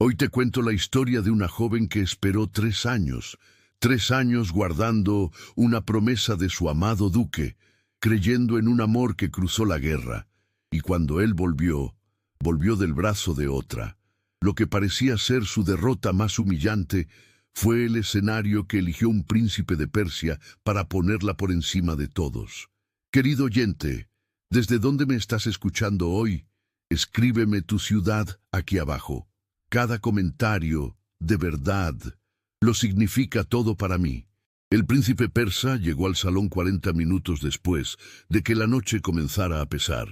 Hoy te cuento la historia de una joven que esperó 3 años guardando una promesa de su amado duque, creyendo en un amor que cruzó la guerra, y cuando él volvió, volvió del brazo de otra. Lo que parecía ser su derrota más humillante fue el escenario que eligió un príncipe de Persia para ponerla por encima de todos. Querido oyente, ¿desde dónde me estás escuchando hoy? Escríbeme tu ciudad aquí abajo. Cada comentario, de verdad, lo significa todo para mí. El príncipe persa llegó al salón 40 minutos después de que la noche comenzara a pesar.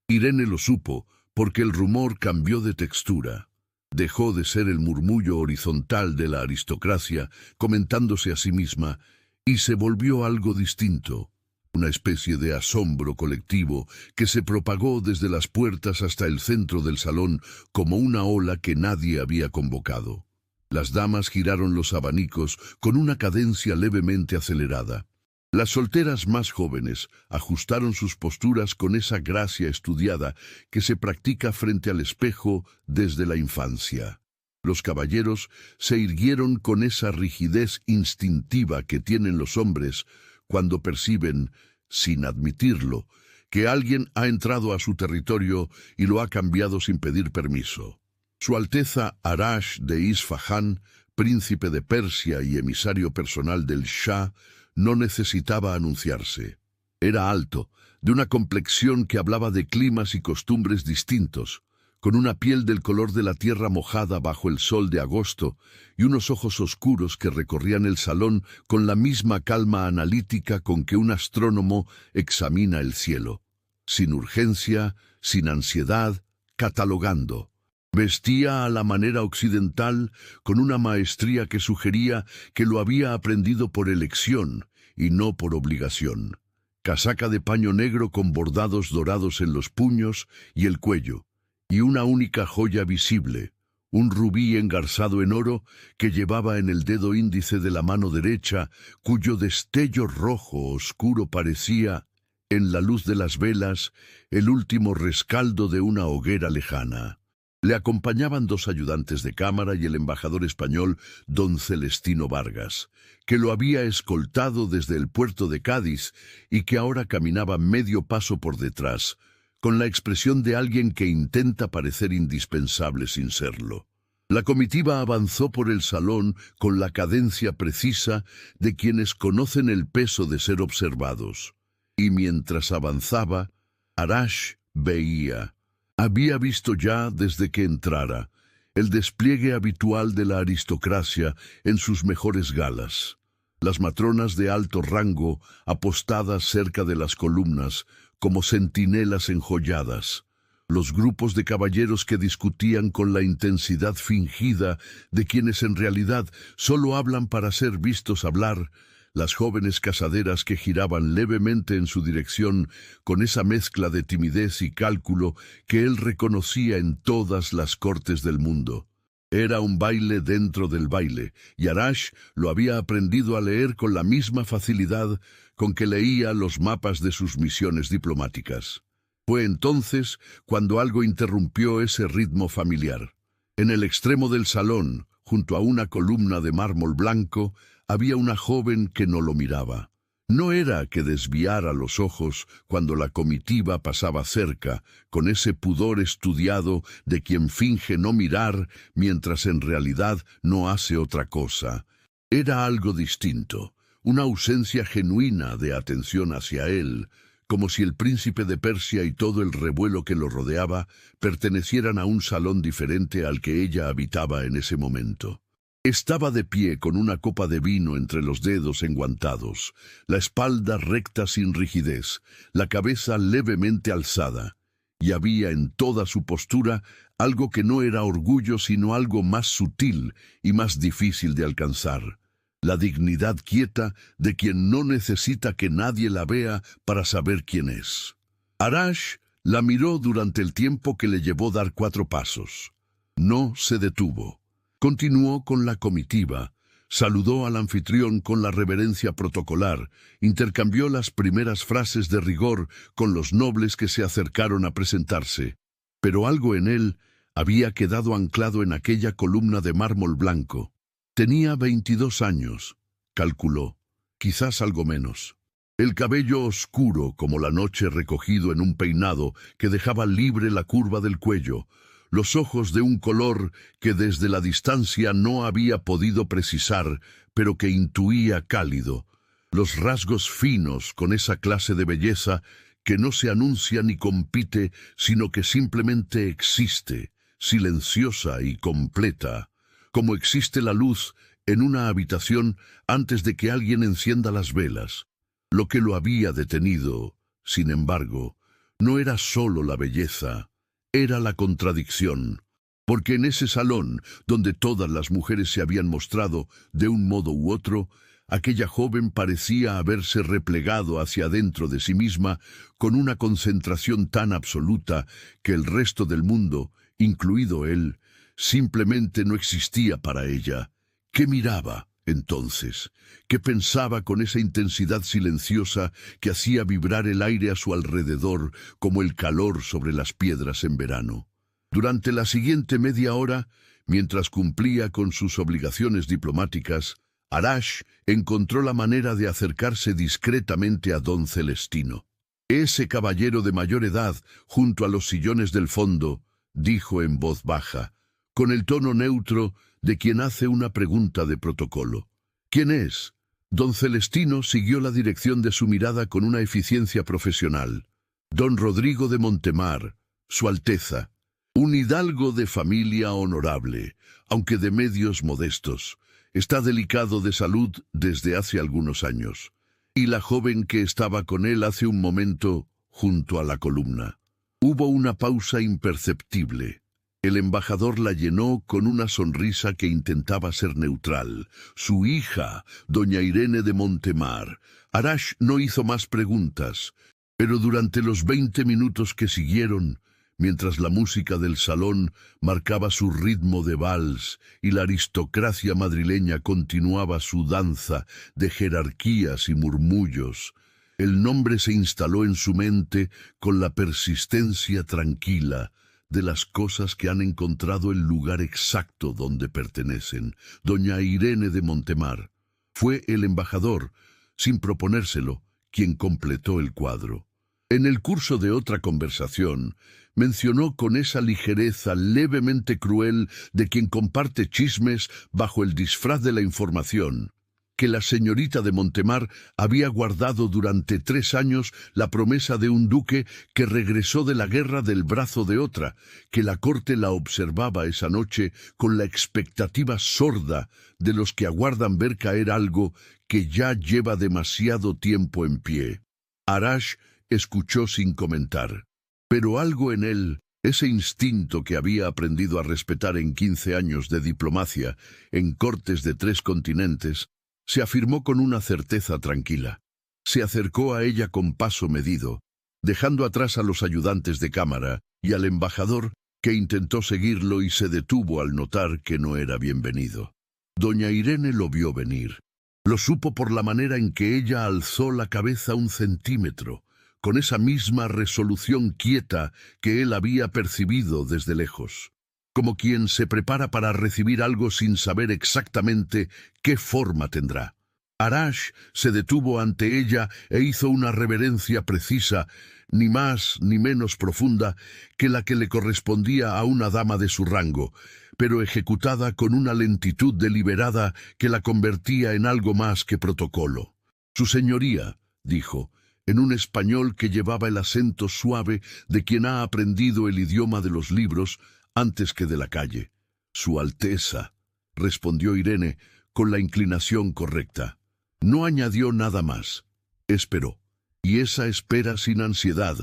Irene lo supo porque el rumor cambió de textura. Dejó de ser el murmullo horizontal de la aristocracia, comentándose a sí misma, y se volvió algo distinto. Una especie de asombro colectivo que se propagó desde las puertas hasta el centro del salón como una ola que nadie había convocado. Las damas giraron los abanicos con una cadencia levemente acelerada. Las solteras más jóvenes ajustaron sus posturas con esa gracia estudiada que se practica frente al espejo desde la infancia. Los caballeros se irguieron con esa rigidez instintiva que tienen los hombres cuando perciben, sin admitirlo, que alguien ha entrado a su territorio y lo ha cambiado sin pedir permiso. Su Alteza Arash de Isfahán, príncipe de Persia y emisario personal del Shah, no necesitaba anunciarse. Era alto, de una complexión que hablaba de climas y costumbres distintos, con una piel del color de la tierra mojada bajo el sol de agosto y unos ojos oscuros que recorrían el salón con la misma calma analítica con que un astrónomo examina el cielo. Sin urgencia, sin ansiedad, catalogando. Vestía a la manera occidental con una maestría que sugería que lo había aprendido por elección y no por obligación. Casaca de paño negro con bordados dorados en los puños y el cuello, y una única joya visible, un rubí engarzado en oro que llevaba en el dedo índice de la mano derecha, cuyo destello rojo oscuro parecía, en la luz de las velas, el último rescaldo de una hoguera lejana. Le acompañaban 2 ayudantes de cámara y el embajador español, don Celestino Vargas, que lo había escoltado desde el puerto de Cádiz y que ahora caminaba medio paso por detrás, con la expresión de alguien que intenta parecer indispensable sin serlo. La comitiva avanzó por el salón con la cadencia precisa de quienes conocen el peso de ser observados. Y mientras avanzaba, Arash veía. Había visto ya, desde que entrara, el despliegue habitual de la aristocracia en sus mejores galas. Las matronas de alto rango apostadas cerca de las columnas, como centinelas enjolladas. Los grupos de caballeros que discutían con la intensidad fingida de quienes en realidad solo hablan para ser vistos hablar. Las jóvenes casaderas que giraban levemente en su dirección con esa mezcla de timidez y cálculo que él reconocía en todas las cortes del mundo. Era un baile dentro del baile, y Arash lo había aprendido a leer con la misma facilidad con que leía los mapas de sus misiones diplomáticas. Fue entonces cuando algo interrumpió ese ritmo familiar. En el extremo del salón, junto a una columna de mármol blanco, había una joven que no lo miraba. No era que desviara los ojos cuando la comitiva pasaba cerca, con ese pudor estudiado de quien finge no mirar mientras en realidad no hace otra cosa. Era algo distinto, una ausencia genuina de atención hacia él, como si el príncipe de Persia y todo el revuelo que lo rodeaba pertenecieran a un salón diferente al que ella habitaba en ese momento. Estaba de pie con una copa de vino entre los dedos enguantados, la espalda recta sin rigidez, la cabeza levemente alzada, y había en toda su postura algo que no era orgullo sino algo más sutil y más difícil de alcanzar, la dignidad quieta de quien no necesita que nadie la vea para saber quién es. Arash la miró durante el tiempo que le llevó dar 4 pasos. No se detuvo. Continuó con la comitiva, saludó al anfitrión con la reverencia protocolar, intercambió las primeras frases de rigor con los nobles que se acercaron a presentarse, pero algo en él, Había quedado anclado en aquella columna de mármol blanco. Tenía 22 años, calculó, quizás algo menos. El cabello oscuro como la noche recogido en un peinado que dejaba libre la curva del cuello, los ojos de un color que desde la distancia no había podido precisar, pero que intuía cálido, los rasgos finos con esa clase de belleza que no se anuncia ni compite, sino que simplemente existe, silenciosa y completa, como existe la luz en una habitación antes de que alguien encienda las velas. Lo que lo había detenido, sin embargo, no era solo la belleza, era la contradicción, porque en ese salón, donde todas las mujeres se habían mostrado de un modo u otro, aquella joven parecía haberse replegado hacia dentro de sí misma con una concentración tan absoluta que el resto del mundo, incluido él, simplemente no existía para ella. ¿Qué miraba, entonces? ¿Qué pensaba con esa intensidad silenciosa que hacía vibrar el aire a su alrededor como el calor sobre las piedras en verano? Durante la siguiente media hora, mientras cumplía con sus obligaciones diplomáticas, Arash encontró la manera de acercarse discretamente a don Celestino. Ese caballero de mayor edad, junto a los sillones del fondo, dijo en voz baja, con el tono neutro de quien hace una pregunta de protocolo. ¿Quién es? Don Celestino siguió la dirección de su mirada con una eficiencia profesional. Don Rodrigo de Montemar, Su Alteza, un hidalgo de familia honorable, aunque de medios modestos. Está delicado de salud desde hace algunos años. Y la joven que estaba con él hace un momento junto a la columna. Hubo una pausa imperceptible. El embajador la llenó con una sonrisa que intentaba ser neutral. Su hija, doña Irene de Montemar. Arash no hizo más preguntas, pero durante los 20 minutos que siguieron, mientras la música del salón marcaba su ritmo de vals y la aristocracia madrileña continuaba su danza de jerarquías y murmullos, el nombre se instaló en su mente con la persistencia tranquila de las cosas que han encontrado el lugar exacto donde pertenecen. Doña Irene de Montemar. Fue el embajador, sin proponérselo, quien completó el cuadro. En el curso de otra conversación, mencionó con esa ligereza levemente cruel de quien comparte chismes bajo el disfraz de la información, que la señorita de Montemar había guardado durante 3 años la promesa de un duque que regresó de la guerra del brazo de otra, que la corte la observaba esa noche con la expectativa sorda de los que aguardan ver caer algo que ya lleva demasiado tiempo en pie. Arash escuchó sin comentar, pero algo en él, ese instinto que había aprendido a respetar en 15 años de diplomacia en cortes de 3 continentes, se afirmó con una certeza tranquila. Se acercó a ella con paso medido, dejando atrás a los ayudantes de cámara y al embajador, que intentó seguirlo y se detuvo al notar que no era bienvenido. Doña Irene lo vio venir. Lo supo por la manera en que ella alzó la cabeza 1 centímetro, con esa misma resolución quieta que él había percibido desde lejos, como quien se prepara para recibir algo sin saber exactamente qué forma tendrá. Arash se detuvo ante ella e hizo una reverencia precisa, ni más ni menos profunda que la que le correspondía a una dama de su rango, pero ejecutada con una lentitud deliberada que la convertía en algo más que protocolo. «Su señoría», dijo, en un español que llevaba el acento suave de quien ha aprendido el idioma de los libros antes que de la calle. «Su Alteza», respondió Irene con la inclinación correcta. No añadió nada más. Esperó. Y esa espera sin ansiedad,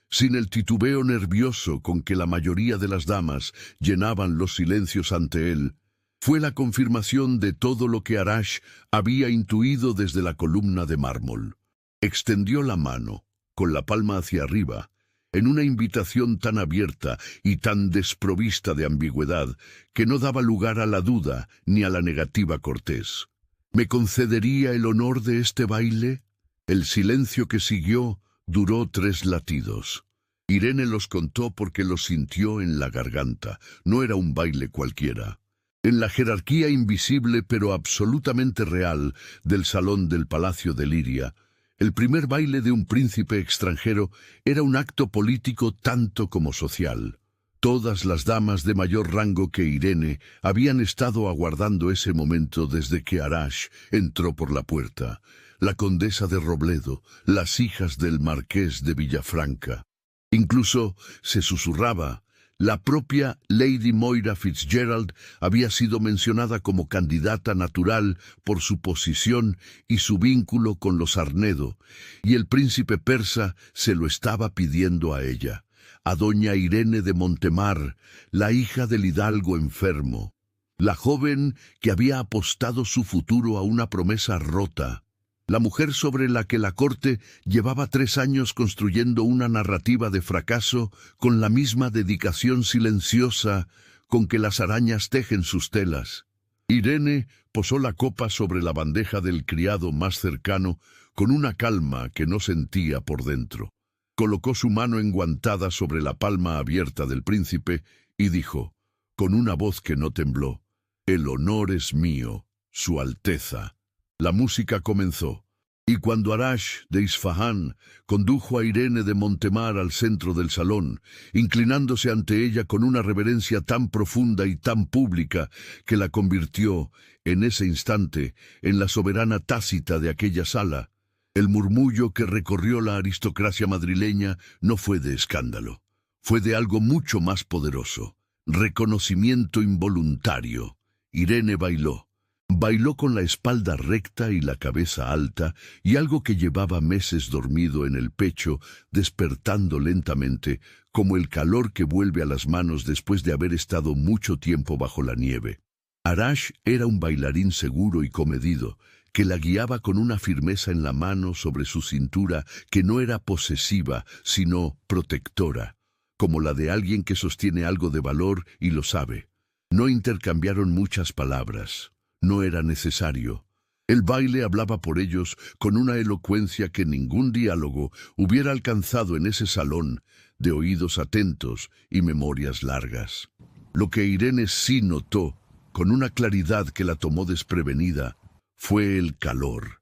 sin el titubeo nervioso con que la mayoría de las damas llenaban los silencios ante él, fue la confirmación de todo lo que Arash había intuido desde la columna de mármol. Extendió la mano, con la palma hacia arriba, en una invitación tan abierta y tan desprovista de ambigüedad que no daba lugar a la duda ni a la negativa cortés. ¿Me concedería el honor de este baile? El silencio que siguió duró 3 latidos. Irene los contó porque los sintió en la garganta. No era un baile cualquiera. En la jerarquía invisible pero absolutamente real del salón del Palacio de Liria, el primer baile de un príncipe extranjero era un acto político tanto como social. Todas las damas de mayor rango que Irene habían estado aguardando ese momento desde que Arash entró por la puerta. La condesa de Robledo, las hijas del marqués de Villafranca. Incluso se susurraba. La propia Lady Moira Fitzgerald había sido mencionada como candidata natural por su posición y su vínculo con los Arnedo, y el príncipe persa se lo estaba pidiendo a ella, a doña Irene de Montemar, la hija del hidalgo enfermo, la joven que había apostado su futuro a una promesa rota. La mujer sobre la que la corte llevaba 3 años construyendo una narrativa de fracaso con la misma dedicación silenciosa con que las arañas tejen sus telas. Irene posó la copa sobre la bandeja del criado más cercano con una calma que no sentía por dentro. Colocó su mano enguantada sobre la palma abierta del príncipe y dijo, con una voz que no tembló, «El honor es mío, Su Alteza». La música comenzó, y cuando Arash de Isfahán condujo a Irene de Montemar al centro del salón, inclinándose ante ella con una reverencia tan profunda y tan pública que la convirtió, en ese instante, en la soberana tácita de aquella sala, el murmullo que recorrió la aristocracia madrileña no fue de escándalo, fue de algo mucho más poderoso, reconocimiento involuntario. Irene bailó. Bailó con la espalda recta y la cabeza alta, y algo que llevaba meses dormido en el pecho, despertando lentamente, como el calor que vuelve a las manos después de haber estado mucho tiempo bajo la nieve. Arash era un bailarín seguro y comedido, que la guiaba con una firmeza en la mano sobre su cintura que no era posesiva, sino protectora, como la de alguien que sostiene algo de valor y lo sabe. No intercambiaron muchas palabras. No era necesario. El baile hablaba por ellos con una elocuencia que ningún diálogo hubiera alcanzado en ese salón, de oídos atentos y memorias largas. Lo que Irene sí notó, con una claridad que la tomó desprevenida, fue el calor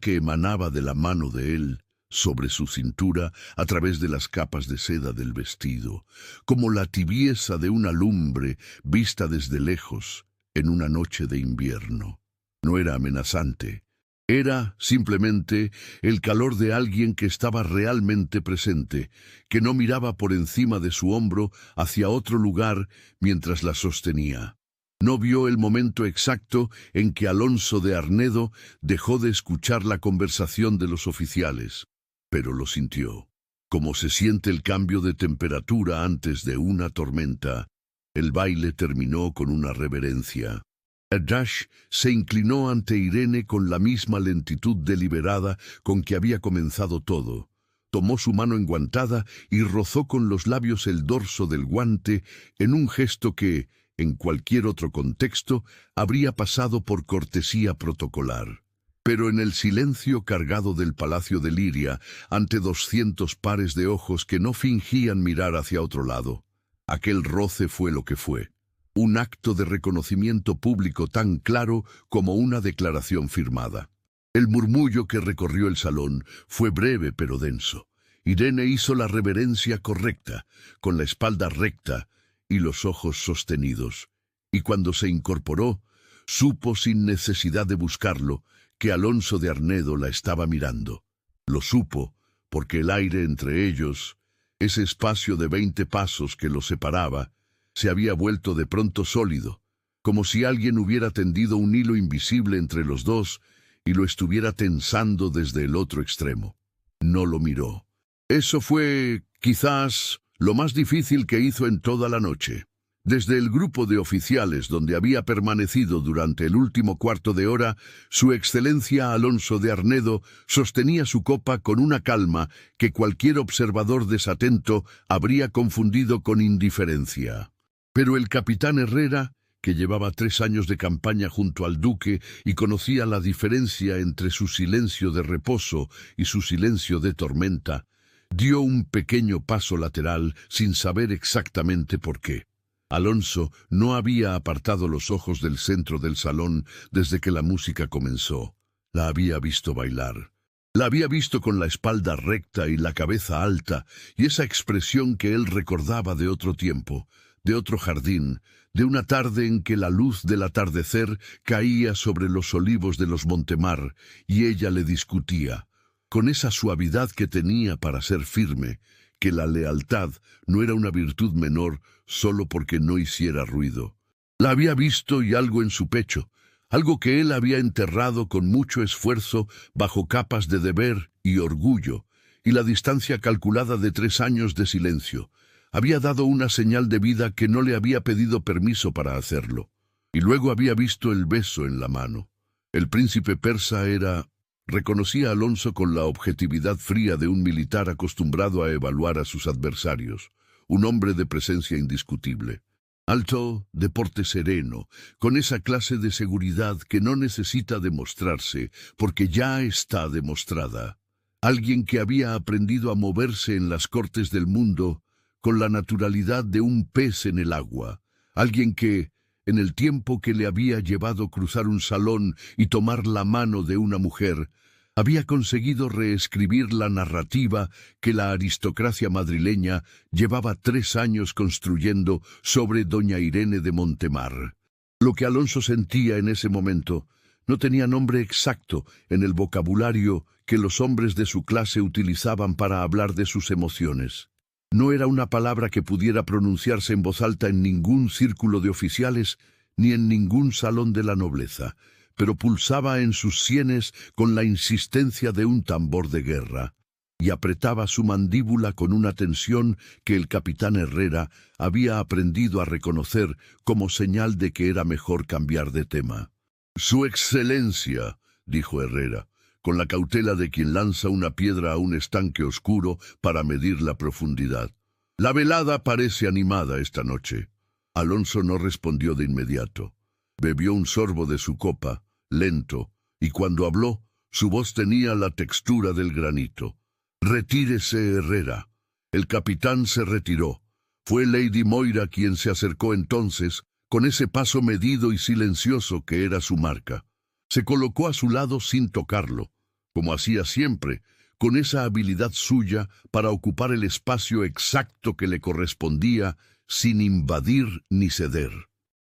que emanaba de la mano de él, sobre su cintura, a través de las capas de seda del vestido, como la tibieza de una lumbre vista desde lejos, en una noche de invierno. No era amenazante. Era, simplemente, el calor de alguien que estaba realmente presente, que no miraba por encima de su hombro hacia otro lugar mientras la sostenía. No vio el momento exacto en que Alonso de Arnedo dejó de escuchar la conversación de los oficiales, pero lo sintió. Como se siente el cambio de temperatura antes de una tormenta. El baile terminó con una reverencia. Arash se inclinó ante Irene con la misma lentitud deliberada con que había comenzado todo. Tomó su mano enguantada y rozó con los labios el dorso del guante en un gesto que, en cualquier otro contexto, habría pasado por cortesía protocolar. Pero en el silencio cargado del Palacio de Liria, ante 200 pares de ojos que no fingían mirar hacia otro lado, aquel roce fue lo que fue, un acto de reconocimiento público tan claro como una declaración firmada. El murmullo que recorrió el salón fue breve pero denso. Irene hizo la reverencia correcta, con la espalda recta y los ojos sostenidos, y cuando se incorporó, supo sin necesidad de buscarlo que Alonso de Arnedo la estaba mirando. Lo supo porque el aire entre ellos, ese espacio de 20 pasos que los separaba, se había vuelto de pronto sólido, como si alguien hubiera tendido un hilo invisible entre los dos y lo estuviera tensando desde el otro extremo. No lo miró. Eso fue, quizás, lo más difícil que hizo en toda la noche. Desde el grupo de oficiales donde había permanecido durante el último cuarto de hora, Su Excelencia Alonso de Arnedo sostenía su copa con una calma que cualquier observador desatento habría confundido con indiferencia. Pero el capitán Herrera, que llevaba 3 años de campaña junto al duque y conocía la diferencia entre su silencio de reposo y su silencio de tormenta, Dio un pequeño paso lateral sin saber exactamente por qué. Alonso no había apartado los ojos del centro del salón desde que la música comenzó. La había visto bailar. La había visto con la espalda recta y la cabeza alta, y esa expresión que él recordaba de otro tiempo, de otro jardín, de una tarde en que la luz del atardecer caía sobre los olivos de los Montemar, y ella le discutía, con esa suavidad que tenía para ser firme, que la lealtad no era una virtud menor solo porque no hiciera ruido. La había visto y algo en su pecho, algo que él había enterrado con mucho esfuerzo bajo capas de deber y orgullo, y la distancia calculada de 3 años de silencio. Había dado una señal de vida que no le había pedido permiso para hacerlo. Y luego había visto el beso en la mano. El príncipe persa era... Reconocía a Alonso con la objetividad fría de un militar acostumbrado a evaluar a sus adversarios, un hombre de presencia indiscutible. Alto, de porte sereno, con esa clase de seguridad que no necesita demostrarse, porque ya está demostrada. Alguien que había aprendido a moverse en las cortes del mundo con la naturalidad de un pez en el agua. Alguien que, en el tiempo que le había llevado cruzar un salón y tomar la mano de una mujer, había conseguido reescribir la narrativa que la aristocracia madrileña llevaba 3 años construyendo sobre doña Irene de Montemar. Lo que Alonso sentía en ese momento no tenía nombre exacto en el vocabulario que los hombres de su clase utilizaban para hablar de sus emociones. No era una palabra que pudiera pronunciarse en voz alta en ningún círculo de oficiales ni en ningún salón de la nobleza, pero pulsaba en sus sienes con la insistencia de un tambor de guerra, y apretaba su mandíbula con una tensión que el capitán Herrera había aprendido a reconocer como señal de que era mejor cambiar de tema. «Su excelencia», dijo Herrera, con la cautela de quien lanza una piedra a un estanque oscuro para medir la profundidad. «La velada parece animada esta noche». Alonso no respondió de inmediato. Bebió un sorbo de su copa, lento, y cuando habló, su voz tenía la textura del granito. «Retírese, Herrera». El capitán se retiró. Fue Lady Moira quien se acercó entonces, con ese paso medido y silencioso que era su marca. Se colocó a su lado sin tocarlo, como hacía siempre, con esa habilidad suya para ocupar el espacio exacto que le correspondía, sin invadir ni ceder.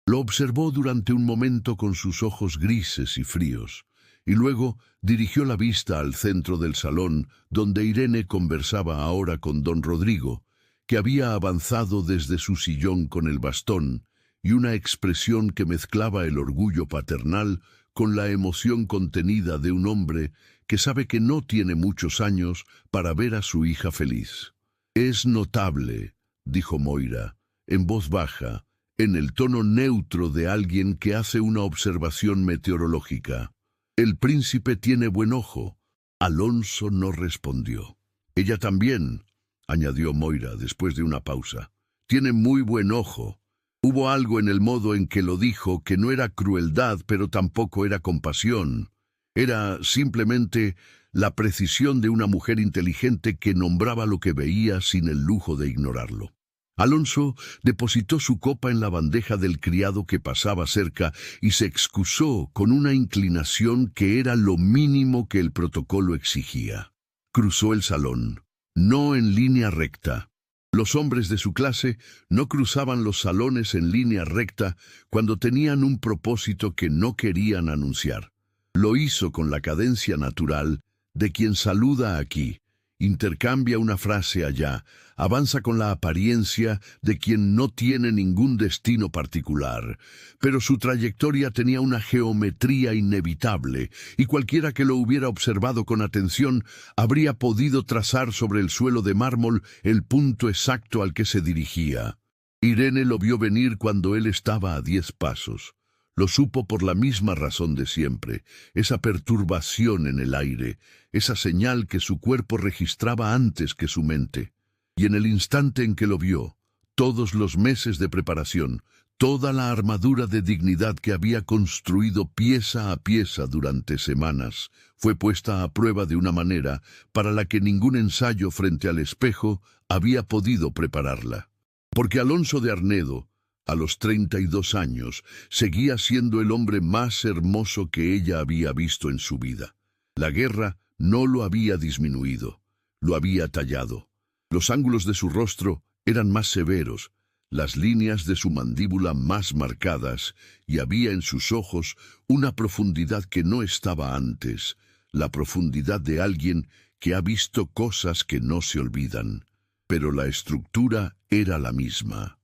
Lo observó durante un momento con sus ojos grises y fríos, y luego dirigió la vista al centro del salón, donde Irene conversaba ahora con don Rodrigo, que había avanzado desde su sillón con el bastón, y una expresión que mezclaba el orgullo paternal con la emoción contenida de un hombre que sabe que no tiene muchos años para ver a su hija feliz. «Es notable», dijo Moira, en voz baja, en el tono neutro de alguien que hace una observación meteorológica. «El príncipe tiene buen ojo». Alonso no respondió. «Ella también», añadió Moira después de una pausa. «Tiene muy buen ojo». Hubo algo en el modo en que lo dijo que no era crueldad, pero tampoco era compasión. Era simplemente la precisión de una mujer inteligente que nombraba lo que veía sin el lujo de ignorarlo. Alonso depositó su copa en la bandeja del criado que pasaba cerca y se excusó con una inclinación que era lo mínimo que el protocolo exigía. Cruzó el salón, no en línea recta. Los hombres de su clase no cruzaban los salones en línea recta cuando tenían un propósito que no querían anunciar. Lo hizo con la cadencia natural de quien saluda aquí, intercambia una frase allá, avanza con la apariencia de quien no tiene ningún destino particular, pero su trayectoria tenía una geometría inevitable, y cualquiera que lo hubiera observado con atención habría podido trazar sobre el suelo de mármol el punto exacto al que se dirigía. Irene lo vio venir cuando él estaba a 10 pasos. Lo supo por la misma razón de siempre, esa perturbación en el aire, esa señal que su cuerpo registraba antes que su mente. Y en el instante en que lo vio, todos los meses de preparación, Toda la armadura de dignidad que había construido pieza a pieza durante semanas fue puesta a prueba de una manera para la que ningún ensayo frente al espejo había podido prepararla. Porque Alonso de Arnedo, a los 32 años, seguía siendo el hombre más hermoso que ella había visto en su vida. La guerra no lo había disminuido, lo había tallado. Los ángulos de su rostro eran más severos, las líneas de su mandíbula más marcadas, y había en sus ojos una profundidad que no estaba antes, la profundidad de alguien que ha visto cosas que no se olvidan. Pero la estructura era la misma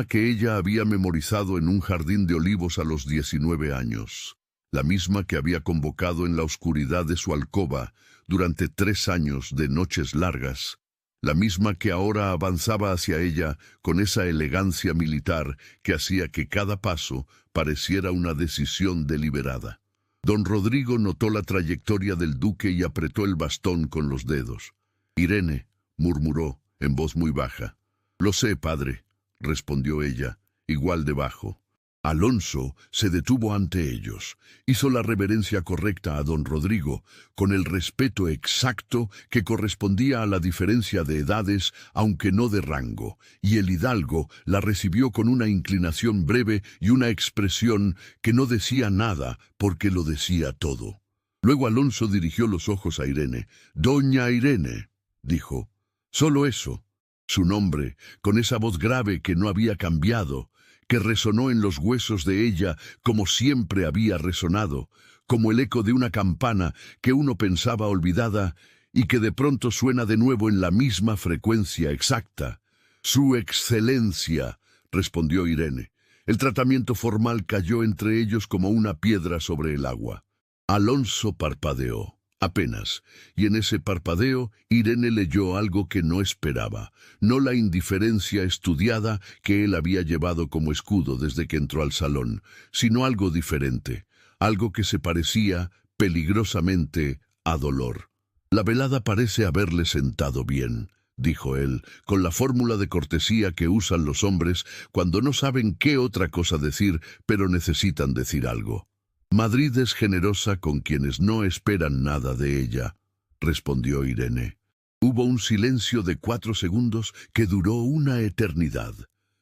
que ella había memorizado en un jardín de olivos a los 19 años, la misma que había convocado en la oscuridad de su alcoba durante 3 años de noches largas, la misma que ahora avanzaba hacia ella con esa elegancia militar que hacía que cada paso pareciera una decisión deliberada. Don Rodrigo notó la trayectoria del duque y apretó el bastón con los dedos. «Irene», murmuró en voz muy baja. «Lo sé, padre», respondió ella, igual de bajo. Alonso se detuvo ante ellos, hizo la reverencia correcta a don Rodrigo, con el respeto exacto que correspondía a la diferencia de edades, aunque no de rango, y el hidalgo la recibió con una inclinación breve y una expresión que no decía nada porque lo decía todo. Luego Alonso dirigió los ojos a Irene. «Doña Irene», dijo, «solo eso». Su nombre, con esa voz grave que no había cambiado, que resonó en los huesos de ella como siempre había resonado, como el eco de una campana que uno pensaba olvidada y que de pronto suena de nuevo en la misma frecuencia exacta. «Su excelencia», respondió Irene. El tratamiento formal cayó entre ellos como una piedra sobre el agua. Alonso parpadeó. Apenas, y en ese parpadeo Irene leyó algo que no esperaba, no la indiferencia estudiada que él había llevado como escudo desde que entró al salón, sino algo diferente, algo que se parecía peligrosamente a dolor. «La velada parece haberle sentado bien», dijo él, con la fórmula de cortesía que usan los hombres cuando no saben qué otra cosa decir, pero necesitan decir algo. «Madrid es generosa con quienes no esperan nada de ella», respondió Irene. Hubo un silencio de 4 segundos que duró una eternidad.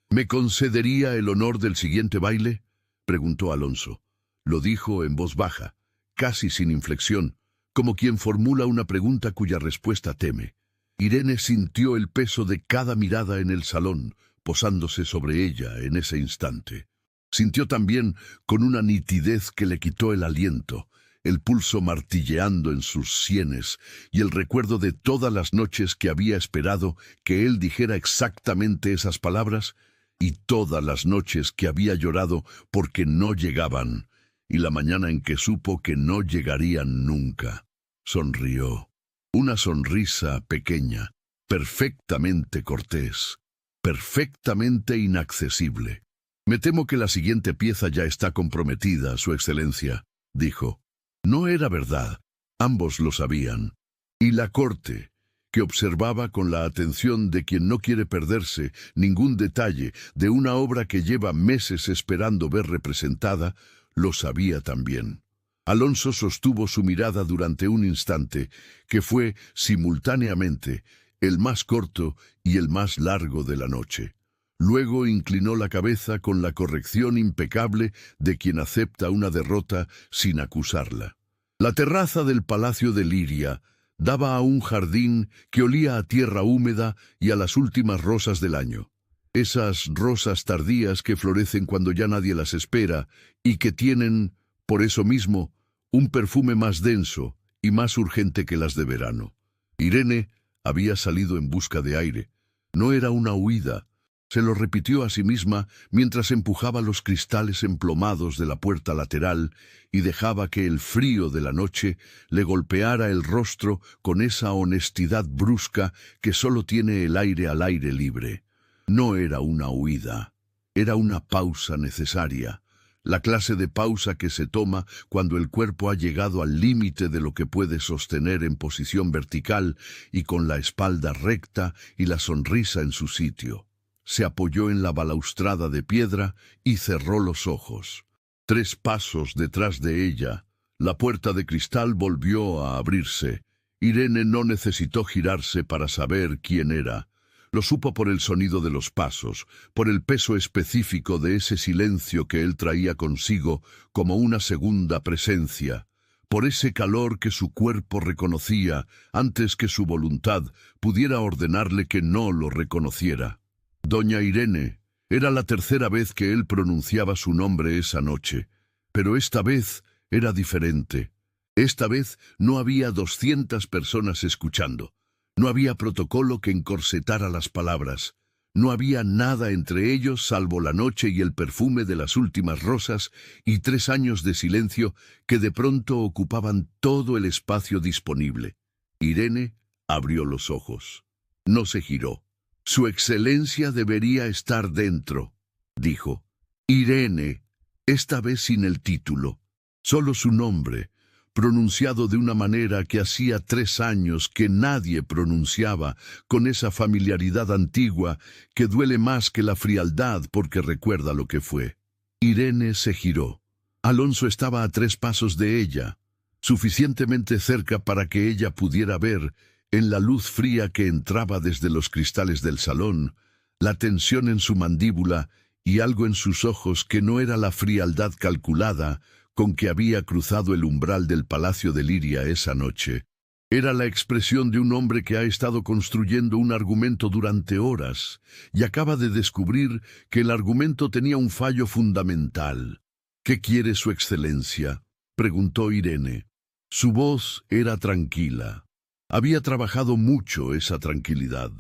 «¿Me concedería el honor del siguiente baile?», preguntó Alonso. Lo dijo en voz baja, casi sin inflexión, como quien formula una pregunta cuya respuesta teme. Irene sintió el peso de cada mirada en el salón, posándose sobre ella en ese instante. Sintió también, con una nitidez que le quitó el aliento, el pulso martilleando en sus sienes y el recuerdo de todas las noches que había esperado que él dijera exactamente esas palabras y todas las noches que había llorado porque no llegaban y la mañana en que supo que no llegarían nunca. Sonrió. Una sonrisa pequeña, perfectamente cortés, perfectamente inaccesible. «Me temo que la siguiente pieza ya está comprometida, Su Excelencia», dijo. No era verdad, ambos lo sabían. Y la corte, que observaba con la atención de quien no quiere perderse ningún detalle de una obra que lleva meses esperando ver representada, lo sabía también. Alonso sostuvo su mirada durante un instante, que fue, simultáneamente, el más corto y el más largo de la noche. Luego inclinó la cabeza con la corrección impecable de quien acepta una derrota sin acusarla. La terraza del Palacio de Liria daba a un jardín que olía a tierra húmeda y a las últimas rosas del año. Esas rosas tardías que florecen cuando ya nadie las espera y que tienen, por eso mismo, un perfume más denso y más urgente que las de verano. Irene había salido en busca de aire. No era una huida. Se lo repitió a sí misma mientras empujaba los cristales emplomados de la puerta lateral y dejaba que el frío de la noche le golpeara el rostro con esa honestidad brusca que solo tiene el aire al aire libre. No era una huida, era una pausa necesaria, la clase de pausa que se toma cuando el cuerpo ha llegado al límite de lo que puede sostener en posición vertical y con la espalda recta y la sonrisa en su sitio. se apoyó en la balaustrada de piedra y cerró los ojos. 3 pasos detrás de ella, la puerta de cristal volvió a abrirse. Irene no necesitó girarse para saber quién era. Lo supo por el sonido de los pasos, por el peso específico de ese silencio que él traía consigo como una segunda presencia, por ese calor que su cuerpo reconocía antes que su voluntad pudiera ordenarle que no lo reconociera. Doña Irene. Era la 3ª vez que él pronunciaba su nombre esa noche, pero esta vez era diferente. Esta vez no había 200 personas escuchando. No había protocolo que encorsetara las palabras. No había nada entre ellos salvo la noche y el perfume de las últimas rosas y 3 años de silencio que de pronto ocupaban todo el espacio disponible. Irene abrió los ojos. No se giró. Su excelencia debería estar dentro, dijo. Irene, esta vez sin el título, solo su nombre, pronunciado de una manera que hacía 3 años que nadie pronunciaba, con esa familiaridad antigua que duele más que la frialdad porque recuerda lo que fue. Irene se giró. Alonso estaba a 3 pasos de ella, suficientemente cerca para que ella pudiera ver, en la luz fría que entraba desde los cristales del salón, la tensión en su mandíbula y algo en sus ojos que no era la frialdad calculada con que había cruzado el umbral del palacio de Liria esa noche. Era la expresión de un hombre que ha estado construyendo un argumento durante horas y acaba de descubrir que el argumento tenía un fallo fundamental. ¿Qué quiere su excelencia?, preguntó Irene. Su voz era tranquila. Había trabajado mucho esa tranquilidad.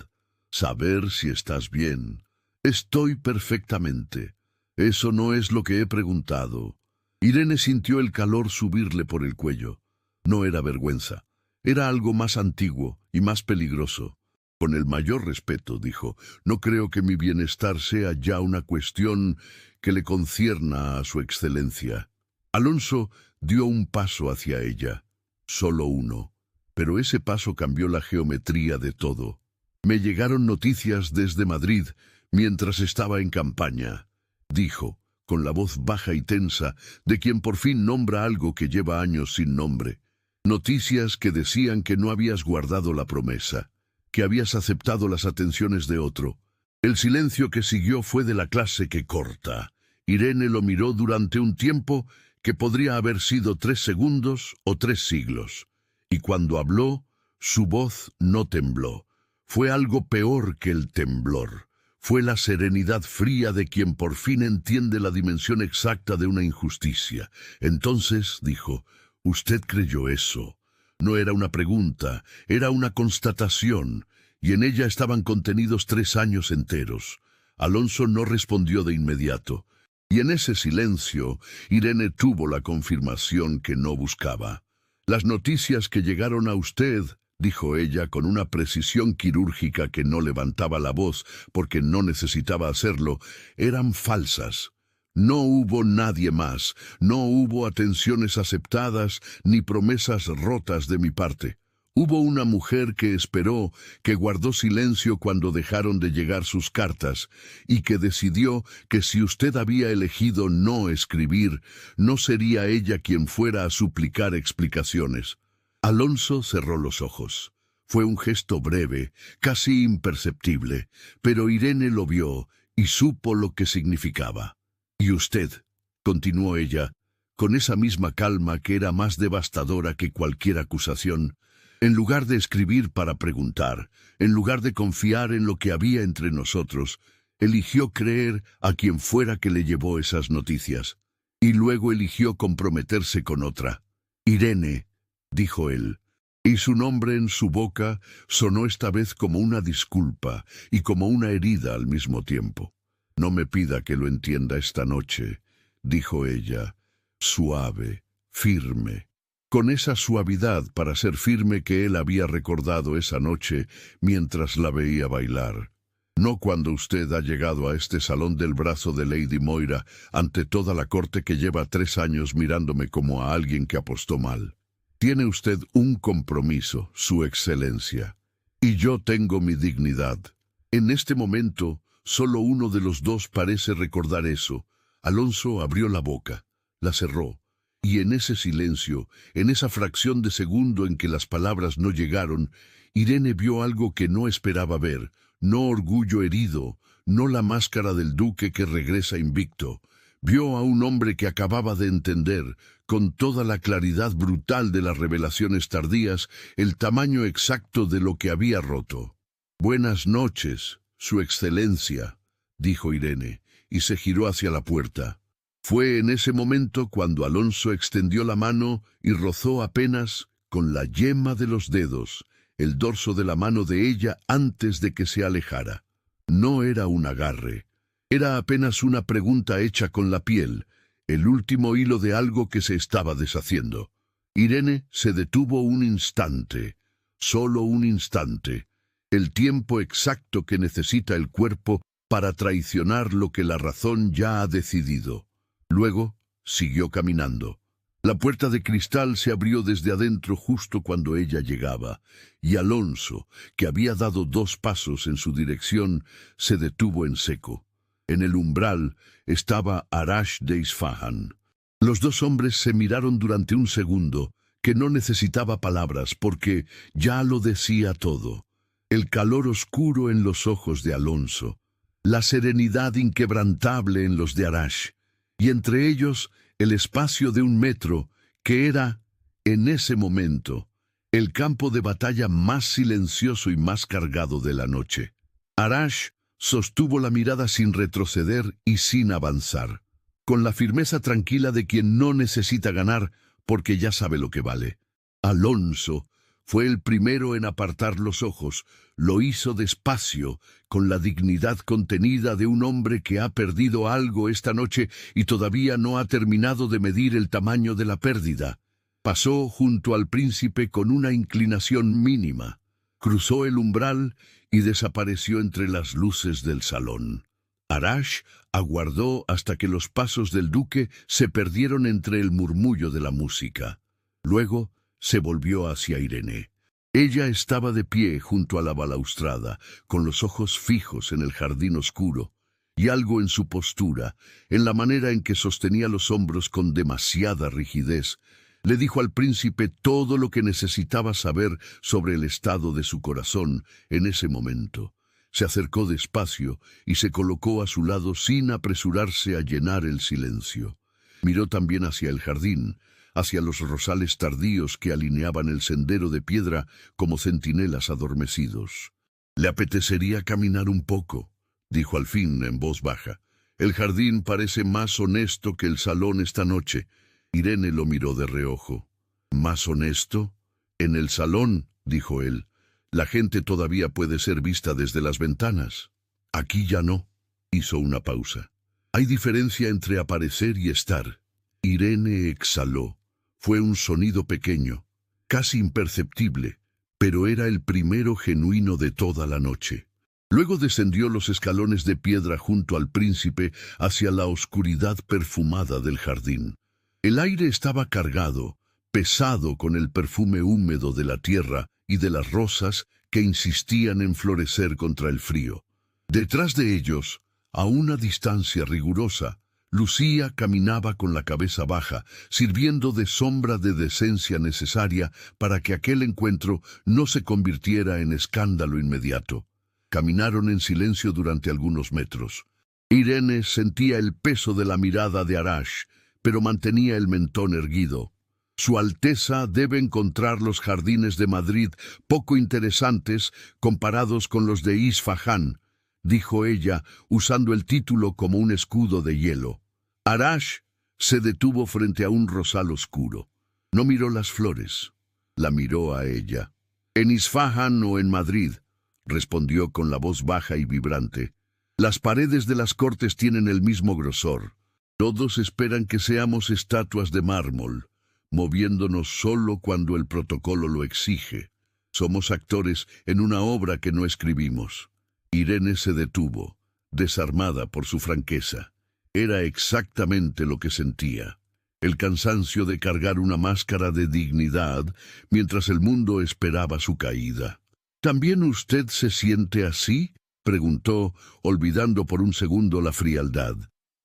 Saber si estás bien. Estoy perfectamente. Eso no es lo que he preguntado. Irene sintió el calor subirle por el cuello. No era vergüenza. Era algo más antiguo y más peligroso. Con el mayor respeto, dijo, no creo que mi bienestar sea ya una cuestión que le concierna a su excelencia. Alonso dio un paso hacia ella. Solo uno. Pero ese paso cambió la geometría de todo. Me llegaron noticias desde Madrid mientras estaba en campaña, dijo, con la voz baja y tensa de quien por fin nombra algo que lleva años sin nombre. Noticias que decían que no habías guardado la promesa, que habías aceptado las atenciones de otro. El silencio que siguió fue de la clase que corta. Irene lo miró durante un tiempo que podría haber sido 3 segundos o 3 siglos. Y cuando habló, su voz no tembló. Fue algo peor que el temblor. Fue la serenidad fría de quien por fin entiende la dimensión exacta de una injusticia. Entonces, dijo, usted creyó eso. No era una pregunta, era una constatación, y en ella estaban contenidos 3 años enteros. Alonso no respondió de inmediato, y en ese silencio, Irene tuvo la confirmación que no buscaba. Las noticias que llegaron a usted, dijo ella con una precisión quirúrgica que no levantaba la voz porque no necesitaba hacerlo, eran falsas. No hubo nadie más, no hubo atenciones aceptadas ni promesas rotas de mi parte. Hubo una mujer que esperó, que guardó silencio cuando dejaron de llegar sus cartas, y que decidió que si usted había elegido no escribir, no sería ella quien fuera a suplicar explicaciones. Alonso cerró los ojos. Fue un gesto breve, casi imperceptible, pero Irene lo vio y supo lo que significaba. «Y usted», continuó ella, con esa misma calma que era más devastadora que cualquier acusación, en lugar de escribir para preguntar, en lugar de confiar en lo que había entre nosotros, eligió creer a quien fuera que le llevó esas noticias, y luego eligió comprometerse con otra. «Irene», dijo él, y su nombre en su boca sonó esta vez como una disculpa y como una herida al mismo tiempo. «No me pida que lo entienda esta noche», dijo ella, suave, firme, con esa suavidad para ser firme que él había recordado esa noche mientras la veía bailar. «No cuando usted ha llegado a este salón del brazo de Lady Moira ante toda la corte que lleva 3 años mirándome como a alguien que apostó mal. Tiene usted un compromiso, su excelencia, y yo tengo mi dignidad. En este momento, Solo uno de los dos parece recordar eso. Alonso abrió la boca, la cerró, y en ese silencio, en esa fracción de segundo en que las palabras no llegaron, Irene vio algo que no esperaba ver, no orgullo herido, no la máscara del duque que regresa invicto. Vio a un hombre que acababa de entender, con toda la claridad brutal de las revelaciones tardías, el tamaño exacto de lo que había roto. «Buenas noches, Su Excelencia», dijo Irene, y se giró hacia la puerta. Fue en ese momento cuando Alonso extendió la mano y rozó apenas, con la yema de los dedos, el dorso de la mano de ella antes de que se alejara. No era un agarre. Era apenas una pregunta hecha con la piel, el último hilo de algo que se estaba deshaciendo. Irene se detuvo un instante, solo un instante, el tiempo exacto que necesita el cuerpo para traicionar lo que la razón ya ha decidido. Luego siguió caminando. La puerta de cristal se abrió desde adentro justo cuando ella llegaba, y Alonso, que había dado 2 pasos en su dirección, se detuvo en seco. En el umbral estaba Arash de Isfahan. Los 2 hombres se miraron durante un segundo, que no necesitaba palabras porque ya lo decía todo. El calor oscuro en los ojos de Alonso, la serenidad inquebrantable en los de Arash, y entre ellos el espacio de 1 metro, que era, en ese momento, el campo de batalla más silencioso y más cargado de la noche. Arash sostuvo la mirada sin retroceder y sin avanzar, con la firmeza tranquila de quien no necesita ganar porque ya sabe lo que vale. Alonso fue el primero en apartar los ojos. Lo hizo despacio, con la dignidad contenida de un hombre que ha perdido algo esta noche y todavía no ha terminado de medir el tamaño de la pérdida. Pasó junto al príncipe con una inclinación mínima, cruzó el umbral y desapareció entre las luces del salón. Arash aguardó hasta que los pasos del duque se perdieron entre el murmullo de la música. Luego se volvió hacia Irene. Ella estaba de pie junto a la balaustrada, con los ojos fijos en el jardín oscuro, y algo en su postura, en la manera en que sostenía los hombros con demasiada rigidez, le dijo al príncipe todo lo que necesitaba saber sobre el estado de su corazón en ese momento. Se acercó despacio y se colocó a su lado sin apresurarse a llenar el silencio. Miró también hacia el jardín, hacia los rosales tardíos que alineaban el sendero de piedra como centinelas adormecidos. «¿Le apetecería caminar un poco?», dijo al fin en voz baja. «El jardín parece más honesto que el salón esta noche». Irene lo miró de reojo. «¿Más honesto? En el salón», dijo él, «la gente todavía puede ser vista desde las ventanas. Aquí ya no». Hizo una pausa. «Hay diferencia entre aparecer y estar». Irene exhaló. Fue un sonido pequeño, casi imperceptible, pero era el primero genuino de toda la noche. Luego descendió los escalones de piedra junto al príncipe hacia la oscuridad perfumada del jardín. El aire estaba cargado, pesado con el perfume húmedo de la tierra y de las rosas que insistían en florecer contra el frío. Detrás de ellos, a una distancia rigurosa, Lucía caminaba con la cabeza baja, sirviendo de sombra de decencia necesaria para que aquel encuentro no se convirtiera en escándalo inmediato. Caminaron en silencio durante algunos metros. Irene sentía el peso de la mirada de Arash, pero mantenía el mentón erguido. «Su Alteza debe encontrar los jardines de Madrid poco interesantes comparados con los de Isfahán», dijo ella, usando el título como un escudo de hielo. Arash se detuvo frente a un rosal oscuro. No miró las flores, la miró a ella. «En Isfahán o en Madrid», respondió con la voz baja y vibrante. «Las paredes de las cortes tienen el mismo grosor. Todos esperan que seamos estatuas de mármol, moviéndonos solo cuando el protocolo lo exige. Somos actores en una obra que no escribimos». Irene se detuvo, desarmada por su franqueza. Era exactamente lo que sentía. El cansancio de cargar una máscara de dignidad mientras el mundo esperaba su caída. «¿También usted se siente así?», preguntó, olvidando por un segundo la frialdad.